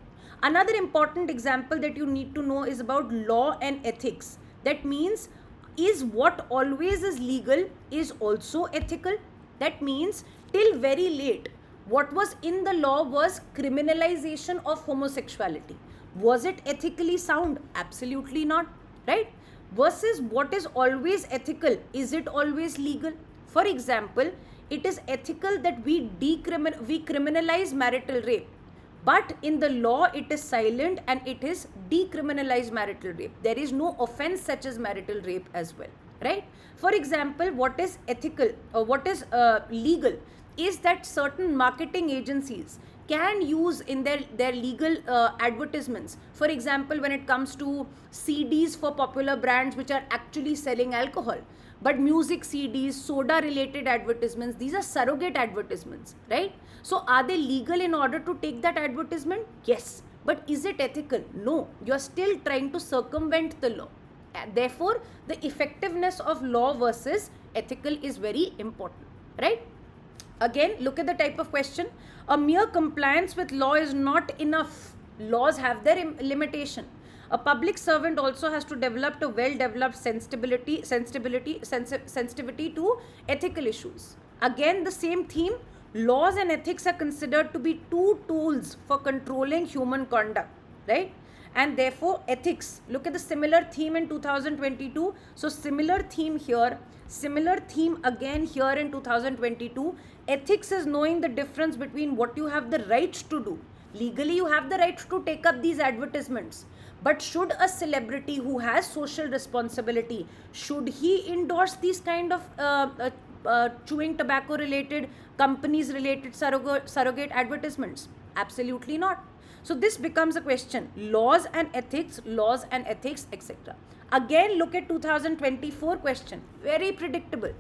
Another important example that you need to know is about law and ethics. That means, is what always is legal is also ethical? That means till very late, what was in the law was criminalization of homosexuality. Was it ethically sound? Absolutely not, right? Versus what is always ethical, is it always legal? For example, it is ethical that we criminalize marital rape. But in the law, it is silent and it is decriminalized marital rape. There is no offense such as marital rape as well, right? For example, what is ethical or what is legal is that certain marketing agencies can use in their legal advertisements. For example, when it comes to CDs for popular brands which are actually selling alcohol, but music CDs, soda related advertisements, these are surrogate advertisements, right? So are they legal in order to take that advertisement? Yes. But is it ethical? No. You are still trying to circumvent the law. Therefore, the effectiveness of law versus ethical is very important, right? Again, look at the type of question. A mere compliance with law is not enough. Laws have their limitation. A public servant also has to develop a well-developed sensitivity to ethical issues. Again, the same theme. Laws and ethics are considered to be two tools for controlling human conduct, right? And therefore, ethics. Look at the similar theme in 2022. So, similar theme here. Similar theme again here in 2022. Ethics is knowing the difference between what you have the right to do. Legally, you have the right to take up these advertisements. But should a celebrity who has social responsibility, should he endorse these kind of chewing tobacco related, companies related surrogate advertisements? Absolutely not. So this becomes a question. Laws and ethics, etc. Again, look at 2024 question. Very predictable.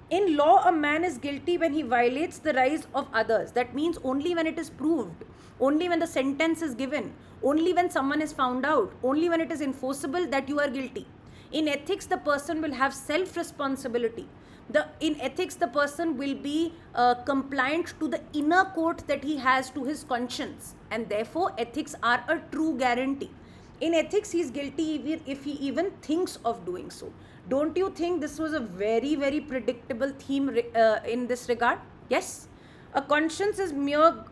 In law, a man is guilty when he violates the rights of others. That means only when it is proved, only when the sentence is given, only when someone is found out, only when it is enforceable that you are guilty. In ethics, the person will have self-responsibility. In ethics, the person will be compliant to the inner code that he has to his conscience, and therefore ethics are a true guarantee. In ethics, he is guilty if he even thinks of doing so. Don't you think this was a very, very predictable theme in this regard? Yes. A conscience is mere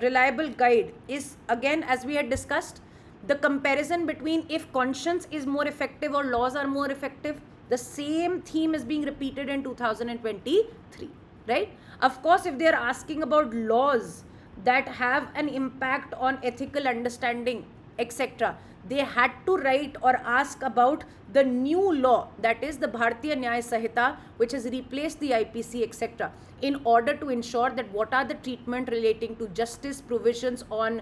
reliable guide is, again, as we had discussed, the comparison between if conscience is more effective or laws are more effective. The same theme is being repeated in 2023, right? Of course, if they are asking about laws that have an impact on ethical understanding, etc., they had to write or ask about the new law, that is the Bharatiya Nyaya Sanhita, which has replaced the IPC, etc., in order to ensure that what are the treatment relating to justice, provisions on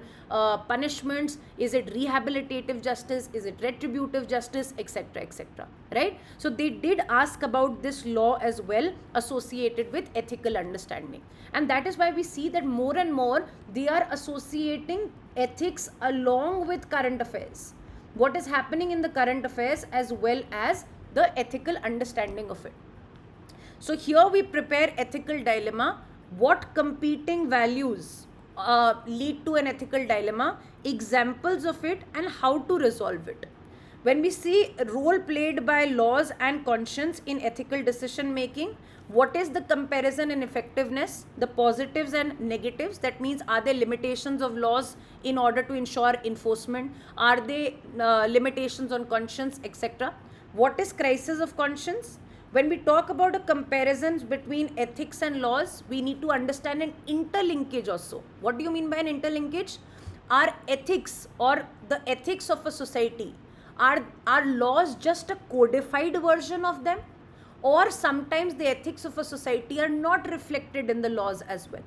punishments, is it rehabilitative justice, is it retributive justice, etc., etc., right? So they did ask about this law as well associated with ethical understanding, and that is why we see that more and more they are associating ethics along with current affairs, what is happening in the current affairs as well as the ethical understanding of it. So here we prepare ethical dilemma, what competing values lead to an ethical dilemma, examples of it, and how to resolve it. When we see role played by laws and conscience in ethical decision making, what is the comparison in effectiveness, the positives and negatives? That means, are there limitations of laws in order to ensure enforcement? Are there limitations on conscience, etc.? What is crisis of conscience? When we talk about a comparison between ethics and laws, we need to understand an interlinkage also. What do you mean by an interlinkage? Are ethics or the ethics of a society, are laws just a codified version of them? Or sometimes the ethics of a society are not reflected in the laws as well.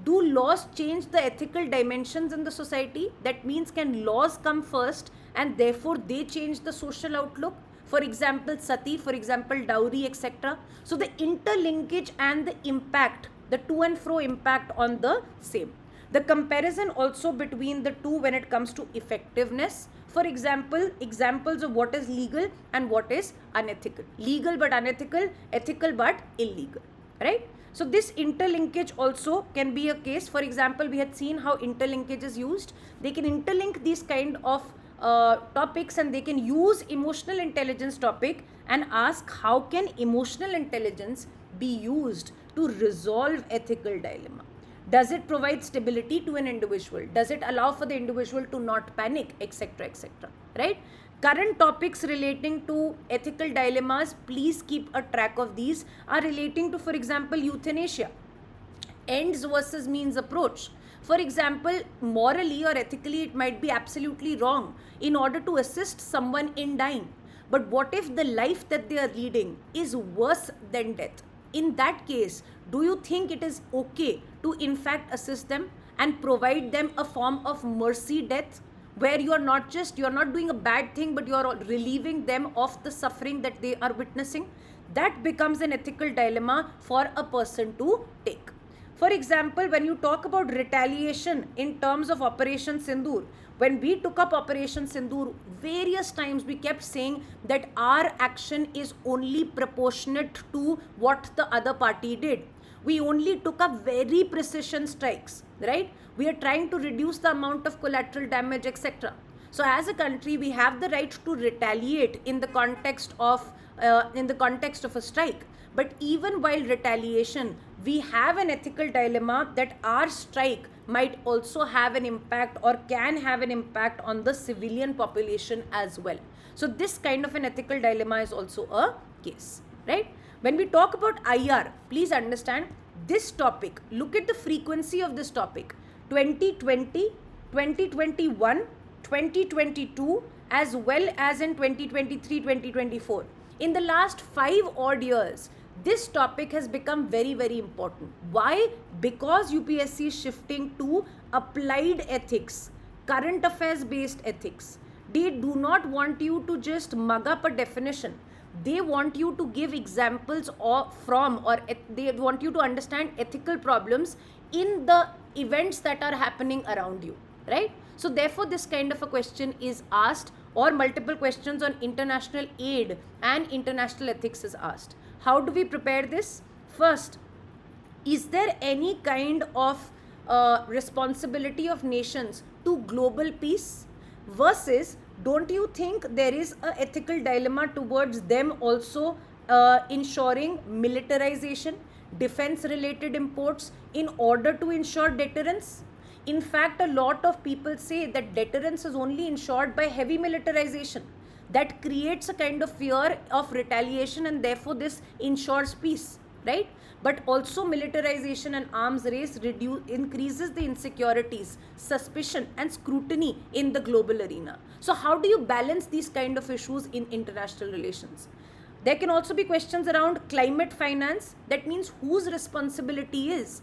Do laws change the ethical dimensions in the society? That means, can laws come first and therefore they change the social outlook? For example, sati, for example, dowry, etc. So the interlinkage and the impact, the to and fro impact on the same. The comparison also between the two when it comes to effectiveness. For example, examples of what is legal and what is unethical. Legal but unethical, ethical but illegal, right? So this interlinkage also can be a case. For example, we had seen how interlinkage is used. They can interlink these kind of topics, and they can use emotional intelligence topic and ask how can emotional intelligence be used to resolve ethical dilemma. Does it provide stability to an individual? Does it allow for the individual to not panic, etc., etc., right? Current topics relating to ethical dilemmas, please keep a track of these, are relating to, for example, euthanasia, ends versus means approach. For example, morally or ethically, it might be absolutely wrong in order to assist someone in dying. But what if the life that they are leading is worse than death? In that case, do you think it is okay to in fact assist them? and provide them a form of mercy death, where you're not doing a bad thing, but you're relieving them of the suffering that they are witnessing. That becomes an ethical dilemma for a person to take. For example, when you talk about retaliation in terms of Operation Sindoor, when we took up Operation Sindoor, various times we kept saying that our action is only proportionate to what the other party did. We only took up very precision strikes, right? We are trying to reduce the amount of collateral damage, etc. So as a country, we have the right to retaliate in the context of a strike. But even while retaliation, we have an ethical dilemma that our strike might also have an impact or can have an impact on the civilian population as well. So this kind of an ethical dilemma is also a case, right? When we talk about IR, please understand this topic. Look at the frequency of this topic. 2020, 2021, 2022, as well as in 2023, 2024. In the last 5 odd years, this topic has become very, very important. Why? Because UPSC is shifting to applied ethics, current affairs based ethics. They do not want you to just mug up a definition. They want you to give examples they want you to understand ethical problems in the events that are happening around you, right? So therefore this kind of a question is asked, or multiple questions on international aid and international ethics is asked. How do we prepare this? First, is there any kind of responsibility of nations to global peace? Versus, don't you think there is an ethical dilemma towards them also ensuring militarization, defense related imports in order to ensure deterrence? In fact, a lot of people say that deterrence is only ensured by heavy militarization. That creates a kind of fear of retaliation, and therefore this ensures peace, right? But also militarization and arms race increases the insecurities, suspicion and scrutiny in the global arena. So how do you balance these kind of issues in international relations? There can also be questions around climate finance. That means whose responsibility is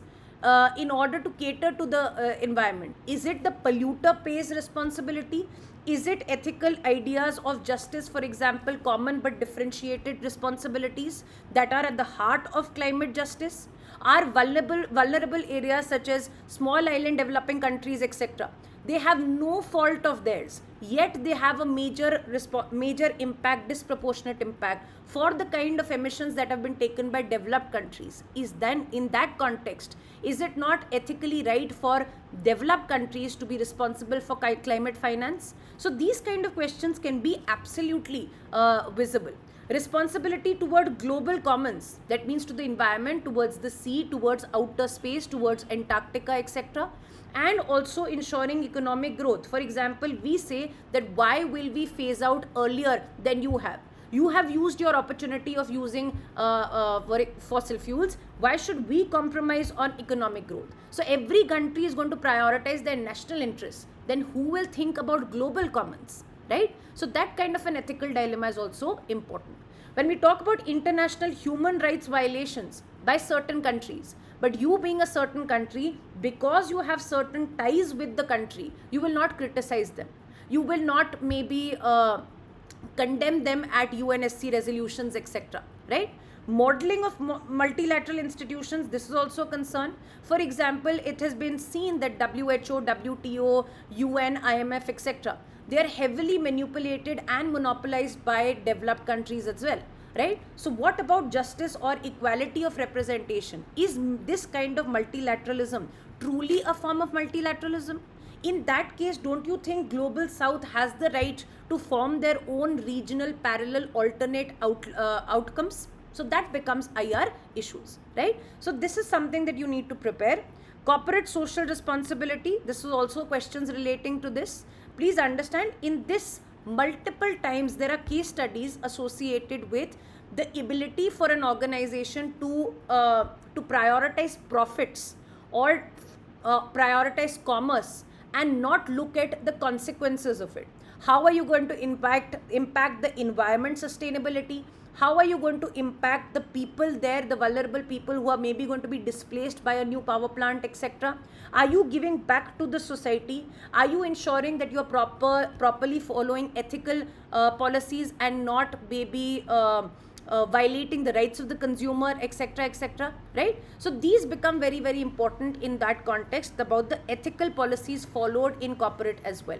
in order to cater to the environment. Is it the polluter pays responsibility? Is it ethical ideas of justice, for example, common but differentiated responsibilities that are at the heart of climate justice? Are vulnerable areas such as small island developing countries, etc., they have no fault of theirs, yet they have a major impact, disproportionate impact for the kind of emissions that have been taken by developed countries. Is then in that context, is it not ethically right for developed countries to be responsible for climate finance? So these kind of questions can be absolutely visible. Responsibility toward global commons, that means to the environment, towards the sea, towards outer space, towards Antarctica, etc. And also ensuring economic growth. For example, we say that why will we phase out earlier than you have? You have used your opportunity of using fossil fuels. Why should we compromise on economic growth? So every country is going to prioritize their national interests. Then who will think about global commons, right? So that kind of an ethical dilemma is also important. When we talk about international human rights violations by certain countries, but you being a certain country, because you have certain ties with the country, you will not criticize them. You will not maybe condemn them at UNSC resolutions, etc., right? Modeling of multilateral institutions, this is also a concern. For example, it has been seen that WHO, WTO, UN, IMF, etc., they are heavily manipulated and monopolized by developed countries as well, right? So what about justice or equality of representation? Is this kind of multilateralism truly a form of multilateralism? In that case, don't you think Global South has the right to form their own regional parallel alternate outcomes? So that becomes IR issues, right? So this is something that you need to prepare. Corporate social responsibility, this is also questions relating to this. Please understand, in this multiple times there are case studies associated with the ability for an organization to prioritize profits or prioritize commerce and not look at the consequences of it. How are you going to impact the environment sustainability? How are you going to impact the people there, the vulnerable people who are maybe going to be displaced by a new power plant, etc.? Are you giving back to the society? Are you ensuring that you're properly following ethical policies and not maybe violating the rights of the consumer, etc., etc., right? So these become very, very important in that context about the ethical policies followed in corporate as well.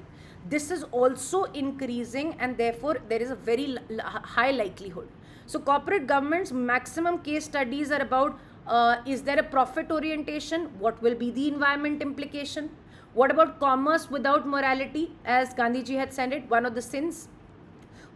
This is also increasing, and therefore there is a very high likelihood. So corporate government's maximum case studies are about is there a profit orientation? What will be the environment implication? What about commerce without morality, as Gandhiji had said it, one of the sins?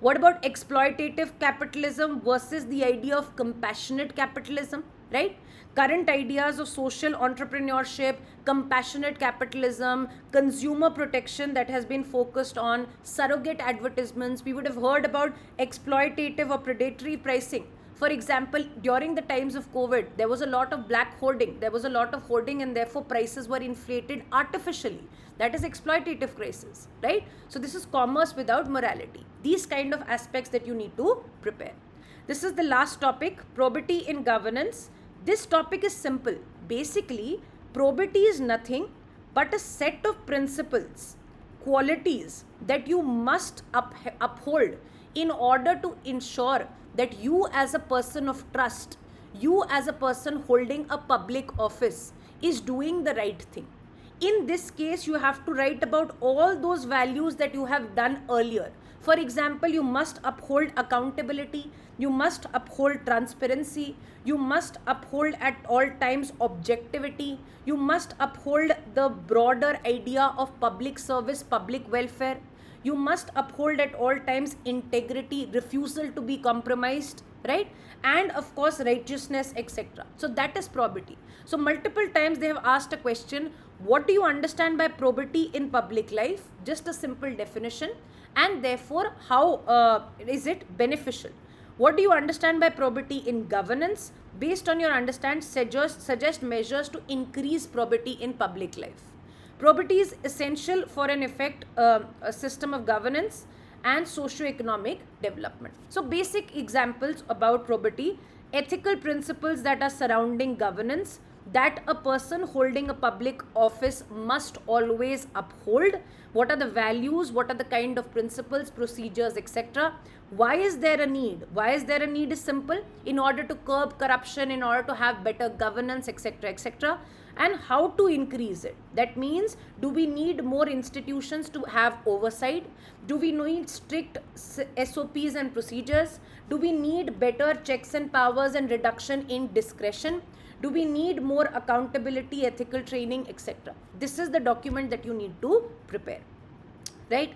What about exploitative capitalism versus the idea of compassionate capitalism, right? Current ideas of social entrepreneurship, compassionate capitalism, consumer protection that has been focused on surrogate advertisements. We would have heard about exploitative or predatory pricing. For example, during the times of COVID, there was a lot of black hoarding. There was a lot of hoarding, and therefore prices were inflated artificially. That is exploitative crisis, right? So this is commerce without morality. These kind of aspects that you need to prepare. This is the last topic, probity in governance. This topic is simple. Basically, probity is nothing but a set of principles, qualities that you must uphold in order to ensure that you as a person of trust, you as a person holding a public office is doing the right thing. In this case, you have to write about all those values that you have done earlier. For example, you must uphold accountability, you must uphold transparency, you must uphold at all times objectivity, you must uphold the broader idea of public service, public welfare, you must uphold at all times integrity, refusal to be compromised, right? And of course righteousness, etc. So that is probity. So multiple times they have asked a question, what do you understand by probity in public life? Just a simple definition, and therefore how is it beneficial? What do you understand by probity in governance? Based on your understanding, suggest measures to increase probity in public life. Probity is essential for an a system of governance and socio-economic development. So basic examples about probity: ethical principles that are surrounding governance, that a person holding a public office must always uphold. What are the values? What are the kind of principles, procedures, etc.? Why is there a need? Why is there a need is simple. In order to curb corruption, in order to have better governance, etc., etc. And how to increase it? That means, do we need more institutions to have oversight? Do we need strict SOPs and procedures? Do we need better checks and powers and reduction in discretion? Do we need more accountability, ethical training, etc.? This is the document that you need to prepare, right?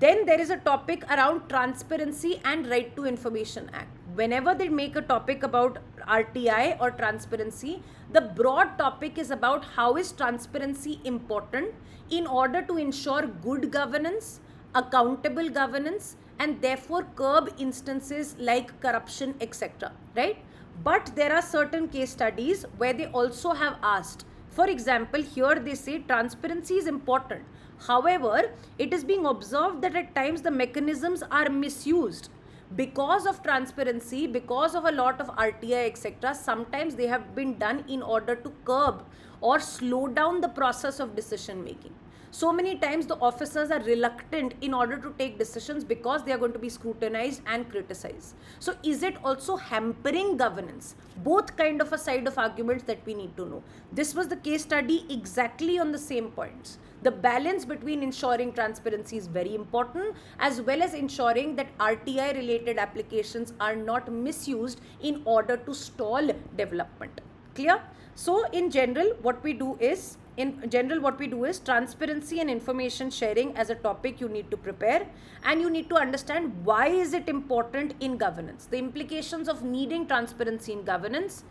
Then there is a topic around Transparency and Right to Information Act. Whenever they make a topic about RTI or transparency, the broad topic is about how is transparency important in order to ensure good governance, accountable governance, and therefore curb instances like corruption, etc., right? But there are certain case studies where they also have asked. For example, here they say transparency is important. However, it is being observed that at times the mechanisms are misused. Because of transparency, because of a lot of RTI, etc., sometimes they have been done in order to curb or slow down the process of decision making. So many times the officers are reluctant in order to take decisions because they are going to be scrutinized and criticized. So is it also hampering governance? Both kind of a side of arguments that we need to know. This was the case study exactly on the same points. The balance between ensuring transparency is very important, as well as ensuring that RTI related applications are not misused in order to stall development. Clear? So in general, what we do is transparency and information sharing as a topic you need to prepare, and you need to understand why is it important in governance, the implications of needing transparency in governance,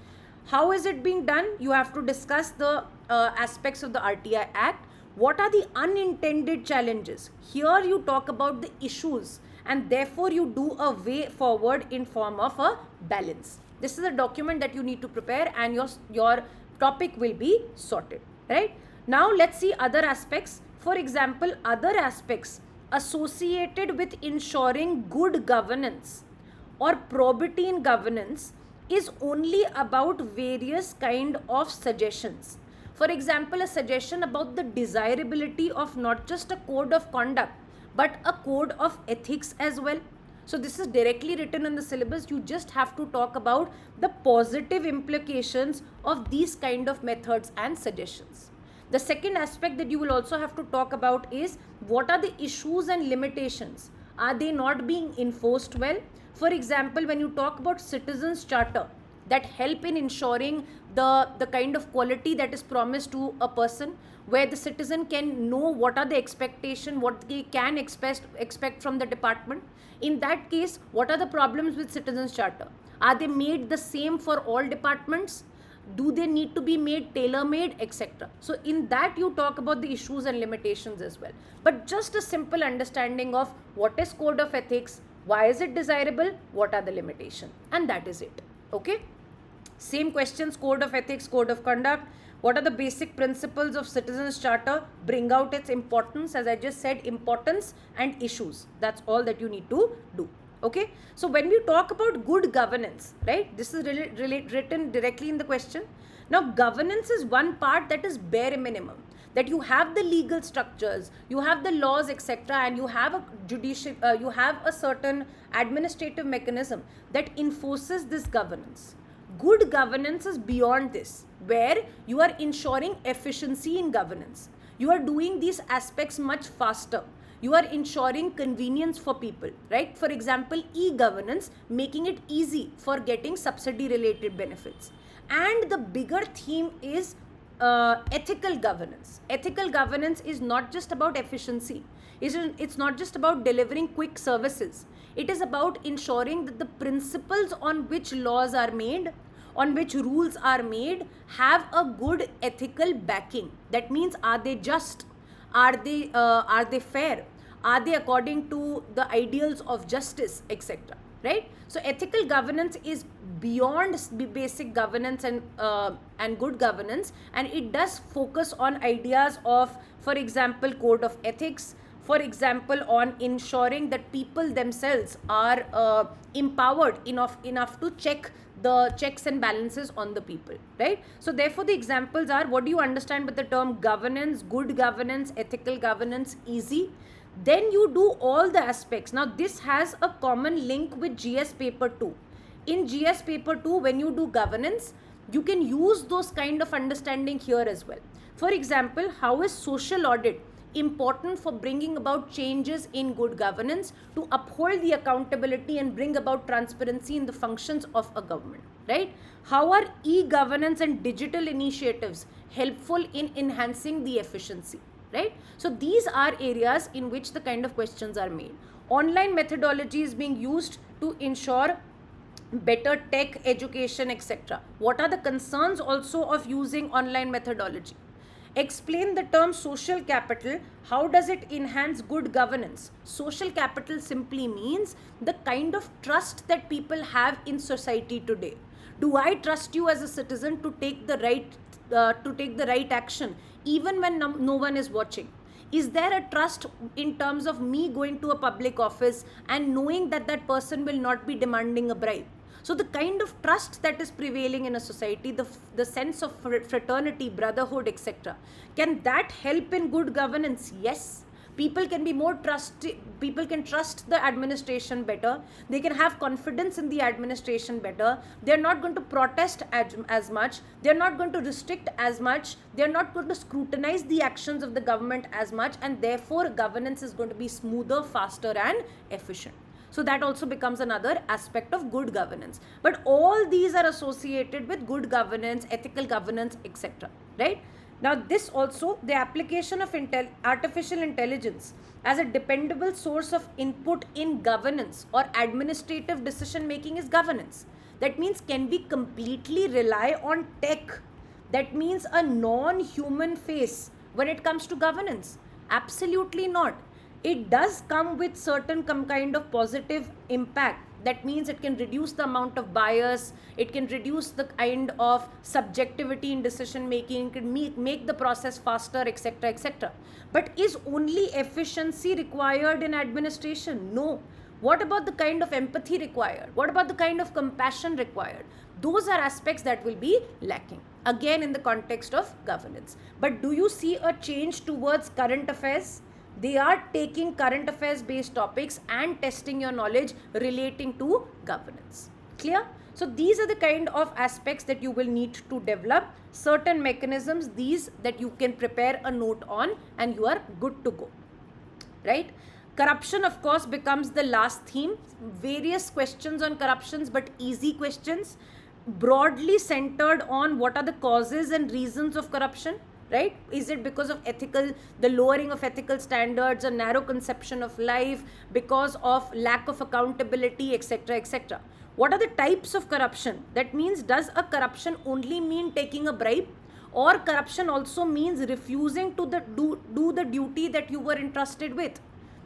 how is it being done. You have to discuss the aspects of the RTI Act. What are the unintended challenges? Here you talk about the issues, and therefore you do a way forward in form of a balance. This is a document that you need to prepare, and your topic will be sorted. Right? Now let's see other aspects. For example, other aspects associated with ensuring good governance. or probity in governance is only about various kind of suggestions. For example, a suggestion about the desirability of not just a code of conduct, but a code of ethics as well. So this is directly written in the syllabus. You just have to talk about the positive implications of these kind of methods and suggestions. The second aspect that you will also have to talk about is what are the issues and limitations? Are they not being enforced well? For example, when you talk about citizens charter that help in ensuring the kind of quality that is promised to a person, where the citizen can know what are the expectation, what they can expect from the department. In that case, what are the problems with citizens charter? Are they made the same for all departments? Do they need to be made tailor-made, etc.? So in that you talk about the issues and limitations as well. But just a simple understanding of what is code of ethics, why is it desirable, what are the limitations, and that is it. Okay? Same questions, code of ethics, code of conduct. What are the basic principles of citizens charter? Bring out its importance, as I just said, importance and issues. That's all that you need to do. Okay, so when we talk about good governance, right, this is written directly in the question. Now governance is one part that is bare minimum, that you have the legal structures, you have the laws, etc., and you have a judicial, you have a certain administrative mechanism that enforces this governance. Good governance is beyond this, where you are ensuring efficiency in governance. You are doing these aspects much faster. You are ensuring convenience for people, right? For example, e-governance, making it easy for getting subsidy related benefits. And the bigger theme is ethical governance. Ethical governance is not just about efficiency. It's not just about delivering quick services. It is about ensuring that the principles on which laws are made, on which rules are made, have a good ethical backing. That means, are they just? Are they fair? Are they according to the ideals of justice, etc.? Right? So ethical governance is beyond basic governance and good governance, and it does focus on ideas of, for example, code of ethics. For example, on ensuring that people themselves are empowered enough to check the checks and balances on the people, right? So therefore the examples are, what do you understand with the term governance, good governance, ethical governance? Easy. Then you do all the aspects. Now this has a common link with GS paper 2. In GS paper 2, when you do governance, you can use those kind of understanding here as well. For example, how is social audit important for bringing about changes in good governance, to uphold the accountability and bring about transparency in the functions of a government, right? How are e-governance and digital initiatives helpful in enhancing the efficiency, right? So these are areas in which the kind of questions are made. Online methodology is being used to ensure better tech education, etc. What are the concerns also of using online methodology? Explain the term social capital. How does it enhance good governance? Social capital simply means the kind of trust that people have in society today. Do I trust you as a citizen to take the right action even when no one is watching? Is there a trust in terms of me going to a public office and knowing that that person will not be demanding a bribe? So the kind of trust that is prevailing in a society, the sense of fraternity, brotherhood, etc. Can that help in good governance? Yes. People can be more people can trust the administration better. They can have confidence in the administration better. They're not going to protest as much. They're not going to restrict as much. They're not going to scrutinize the actions of the government as much, and therefore governance is going to be smoother, faster, and efficient. So that also becomes another aspect of good governance. But all these are associated with good governance, ethical governance, etc. Right? Now this also, the application of artificial intelligence as a dependable source of input in governance or administrative decision making is governance. That means, can we completely rely on tech? That means a non-human face when it comes to governance? Absolutely not. It does come with certain kind of positive impact. That means it can reduce the amount of bias, it can reduce the kind of subjectivity in decision making, it can make the process faster, etc., etc. But is only efficiency required in administration? No. What about the kind of empathy required? What about the kind of compassion required? Those are aspects that will be lacking, again in the context of governance. But do you see a change towards current affairs? They are taking current affairs based topics and testing your knowledge relating to governance. Clear? So these are the kind of aspects that you will need to develop, certain mechanisms, these that you can prepare a note on and you are good to go, right? Corruption, of course, becomes the last theme. Various questions on corruptions, but easy questions, broadly centered on what are the causes and reasons of corruption, right? Is it because of the lowering of ethical standards, a narrow conception of life, because of lack of accountability, etc., etc.? What are the types of corruption? That means, does a corruption only mean taking a bribe, or corruption also means refusing to do the duty that you were entrusted with?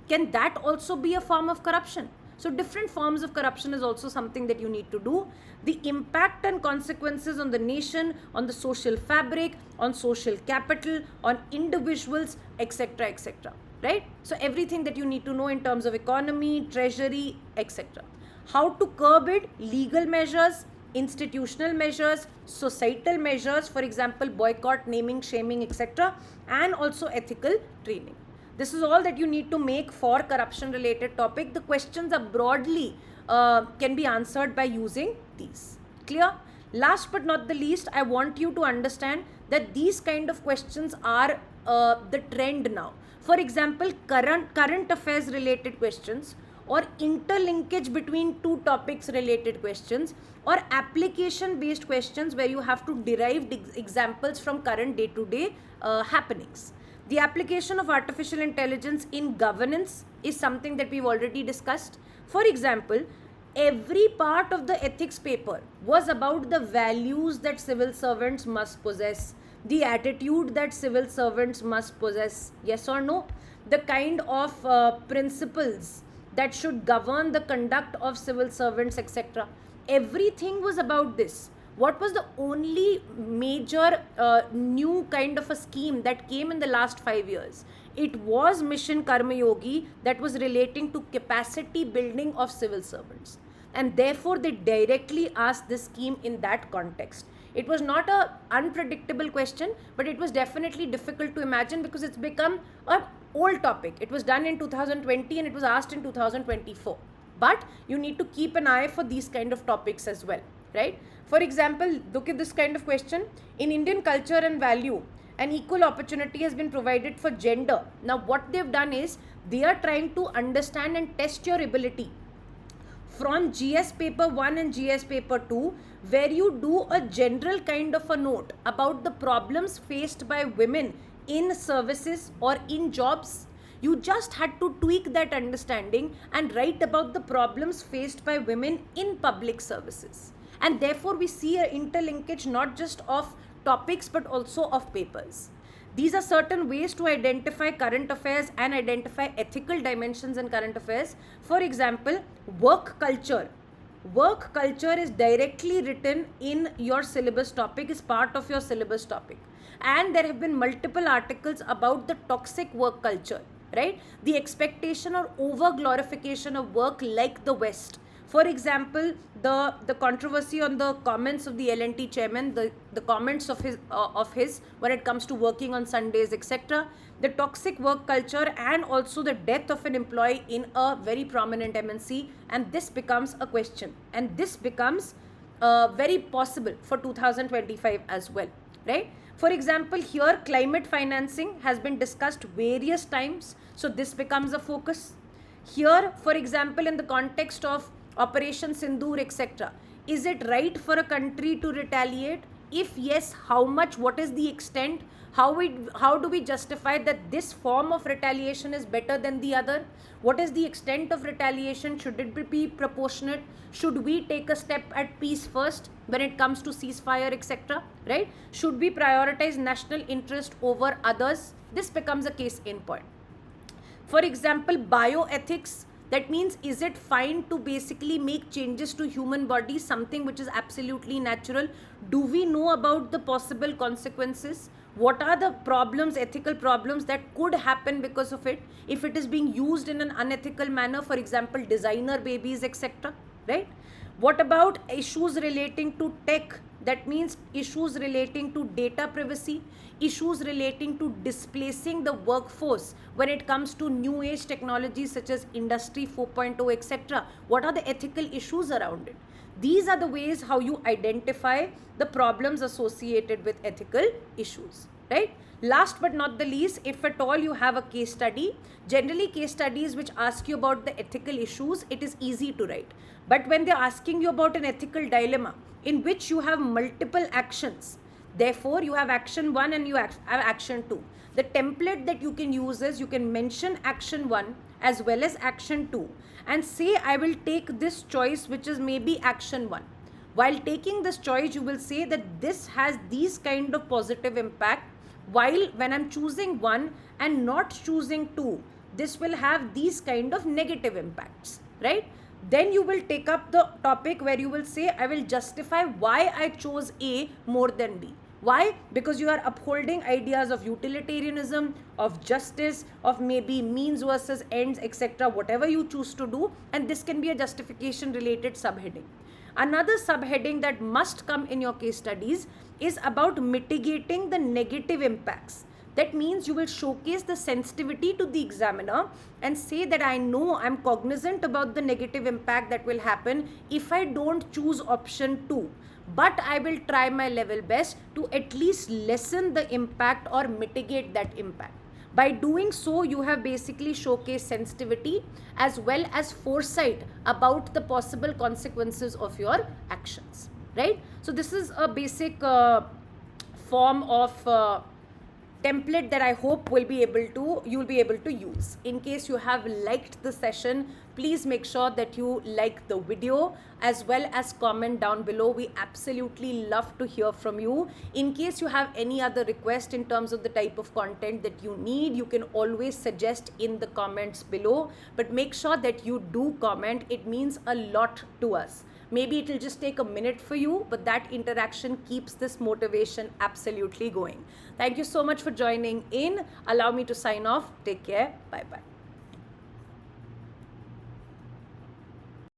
Can that also be a form of corruption? So different forms of corruption is also something that you need to do. The impact and consequences on the nation, on the social fabric, on social capital, on individuals, etc., etc., right? So everything that you need to know in terms of economy, treasury, etc. How to curb it, legal measures, institutional measures, societal measures, for example, boycott, naming, shaming, etc., and also ethical training. This is all that you need to make for corruption related topic. The questions are broadly can be answered by using these. Clear? Last but not the least, I want you to understand that these kind of questions are the trend now. For example, current affairs related questions, or interlinkage between two topics related questions, or application based questions where you have to derive examples from current day-to-day happenings. The application of artificial intelligence in governance is something that we've already discussed. For example, every part of the ethics paper was about the values that civil servants must possess, the attitude that civil servants must possess, yes or no, the kind of principles that should govern the conduct of civil servants, etc. Everything was about this. What was the only major new kind of a scheme that came in the last 5 years? It was Mission Karma Yogi, that was relating to capacity building of civil servants. And therefore, they directly asked this scheme in that context. It was not an unpredictable question, but it was definitely difficult to imagine because it's become an old topic. It was done in 2020 and it was asked in 2024. But you need to keep an eye for these kind of topics as well, right? For example, look at this kind of question. In Indian culture and value, an equal opportunity has been provided for gender. Now, what they've done is they are trying to understand and test your ability from GS paper 1 and GS paper 2, where you do a general kind of a note about the problems faced by women in services or in jobs. You just had to tweak that understanding and write about the problems faced by women in public services. And therefore, we see an interlinkage not just of topics but also of papers. These are certain ways to identify current affairs and identify ethical dimensions in current affairs. For example, work culture. Work culture is directly written in your syllabus topic, is part of your syllabus topic. And there have been multiple articles about the toxic work culture, right? The expectation or over glorification of work like the West. For example, the controversy on the comments of the L&T chairman, the comments of his when it comes to working on Sundays, etc. The toxic work culture and also the death of an employee in a very prominent MNC, and this becomes a question, and this becomes very possible for 2025 as well, right? For example, here climate financing has been discussed various times, so this becomes a focus. Here, for example, in the context of Operation Sindoor, etc., is it right for a country to retaliate? If yes, how much? What is the extent? How do we justify that this form of retaliation is better than the other? What is the extent of retaliation? Should it be proportionate? Should we take a step at peace first when it comes to ceasefire, etc., right? Should we prioritize national interest over others? This becomes a case in point. For example, bioethics. That means, is it fine to basically make changes to human body, something which is absolutely natural? Do we know about the possible consequences? What are the problems, ethical problems that could happen because of it if it is being used in an unethical manner, for example, designer babies, etc., right? What about issues relating to tech? That means issues relating to data privacy, issues relating to displacing the workforce when it comes to new age technologies such as Industry 4.0, etc. What are the ethical issues around it? These are the ways how you identify the problems associated with ethical issues, right? Last but not the least, if at all you have a case study, generally case studies which ask you about the ethical issues, it is easy to write. But when they're asking you about an ethical dilemma in which you have multiple actions, therefore you have action 1 and you have action 2. The template that you can use is you can mention action 1 as well as action 2 and say I will take this choice which is maybe action 1. While taking this choice, you will say that this has these kind of positive impact, while when I'm choosing 1 and not choosing 2, this will have these kind of negative impacts, right? Then you will take up the topic where you will say I will justify why I chose A more than B. Why? Because you are upholding ideas of utilitarianism, of justice, of maybe means versus ends, etc., whatever you choose to do, and this can be a justification related subheading. Another subheading that must come in your case studies is about mitigating the negative impacts. That means you will showcase the sensitivity to the examiner and say that I know, I'm cognizant about the negative impact that will happen if I don't choose option 2. But I will try my level best to at least lessen the impact or mitigate that impact. By doing so, you have basically showcased sensitivity as well as foresight about the possible consequences of your actions, right? So this is a basic form of template that I hope you'll be able to use. In case you have liked the session, please make sure that you like the video as well as comment down below. We absolutely love to hear from you. In case you have any other request in terms of the type of content that you need, you can always suggest in the comments below, but make sure that you do comment. It means a lot to us. Maybe it will just take a minute for you, but that interaction keeps this motivation absolutely going. Thank you so much for joining in. Allow me to sign off. Take care. Bye-bye.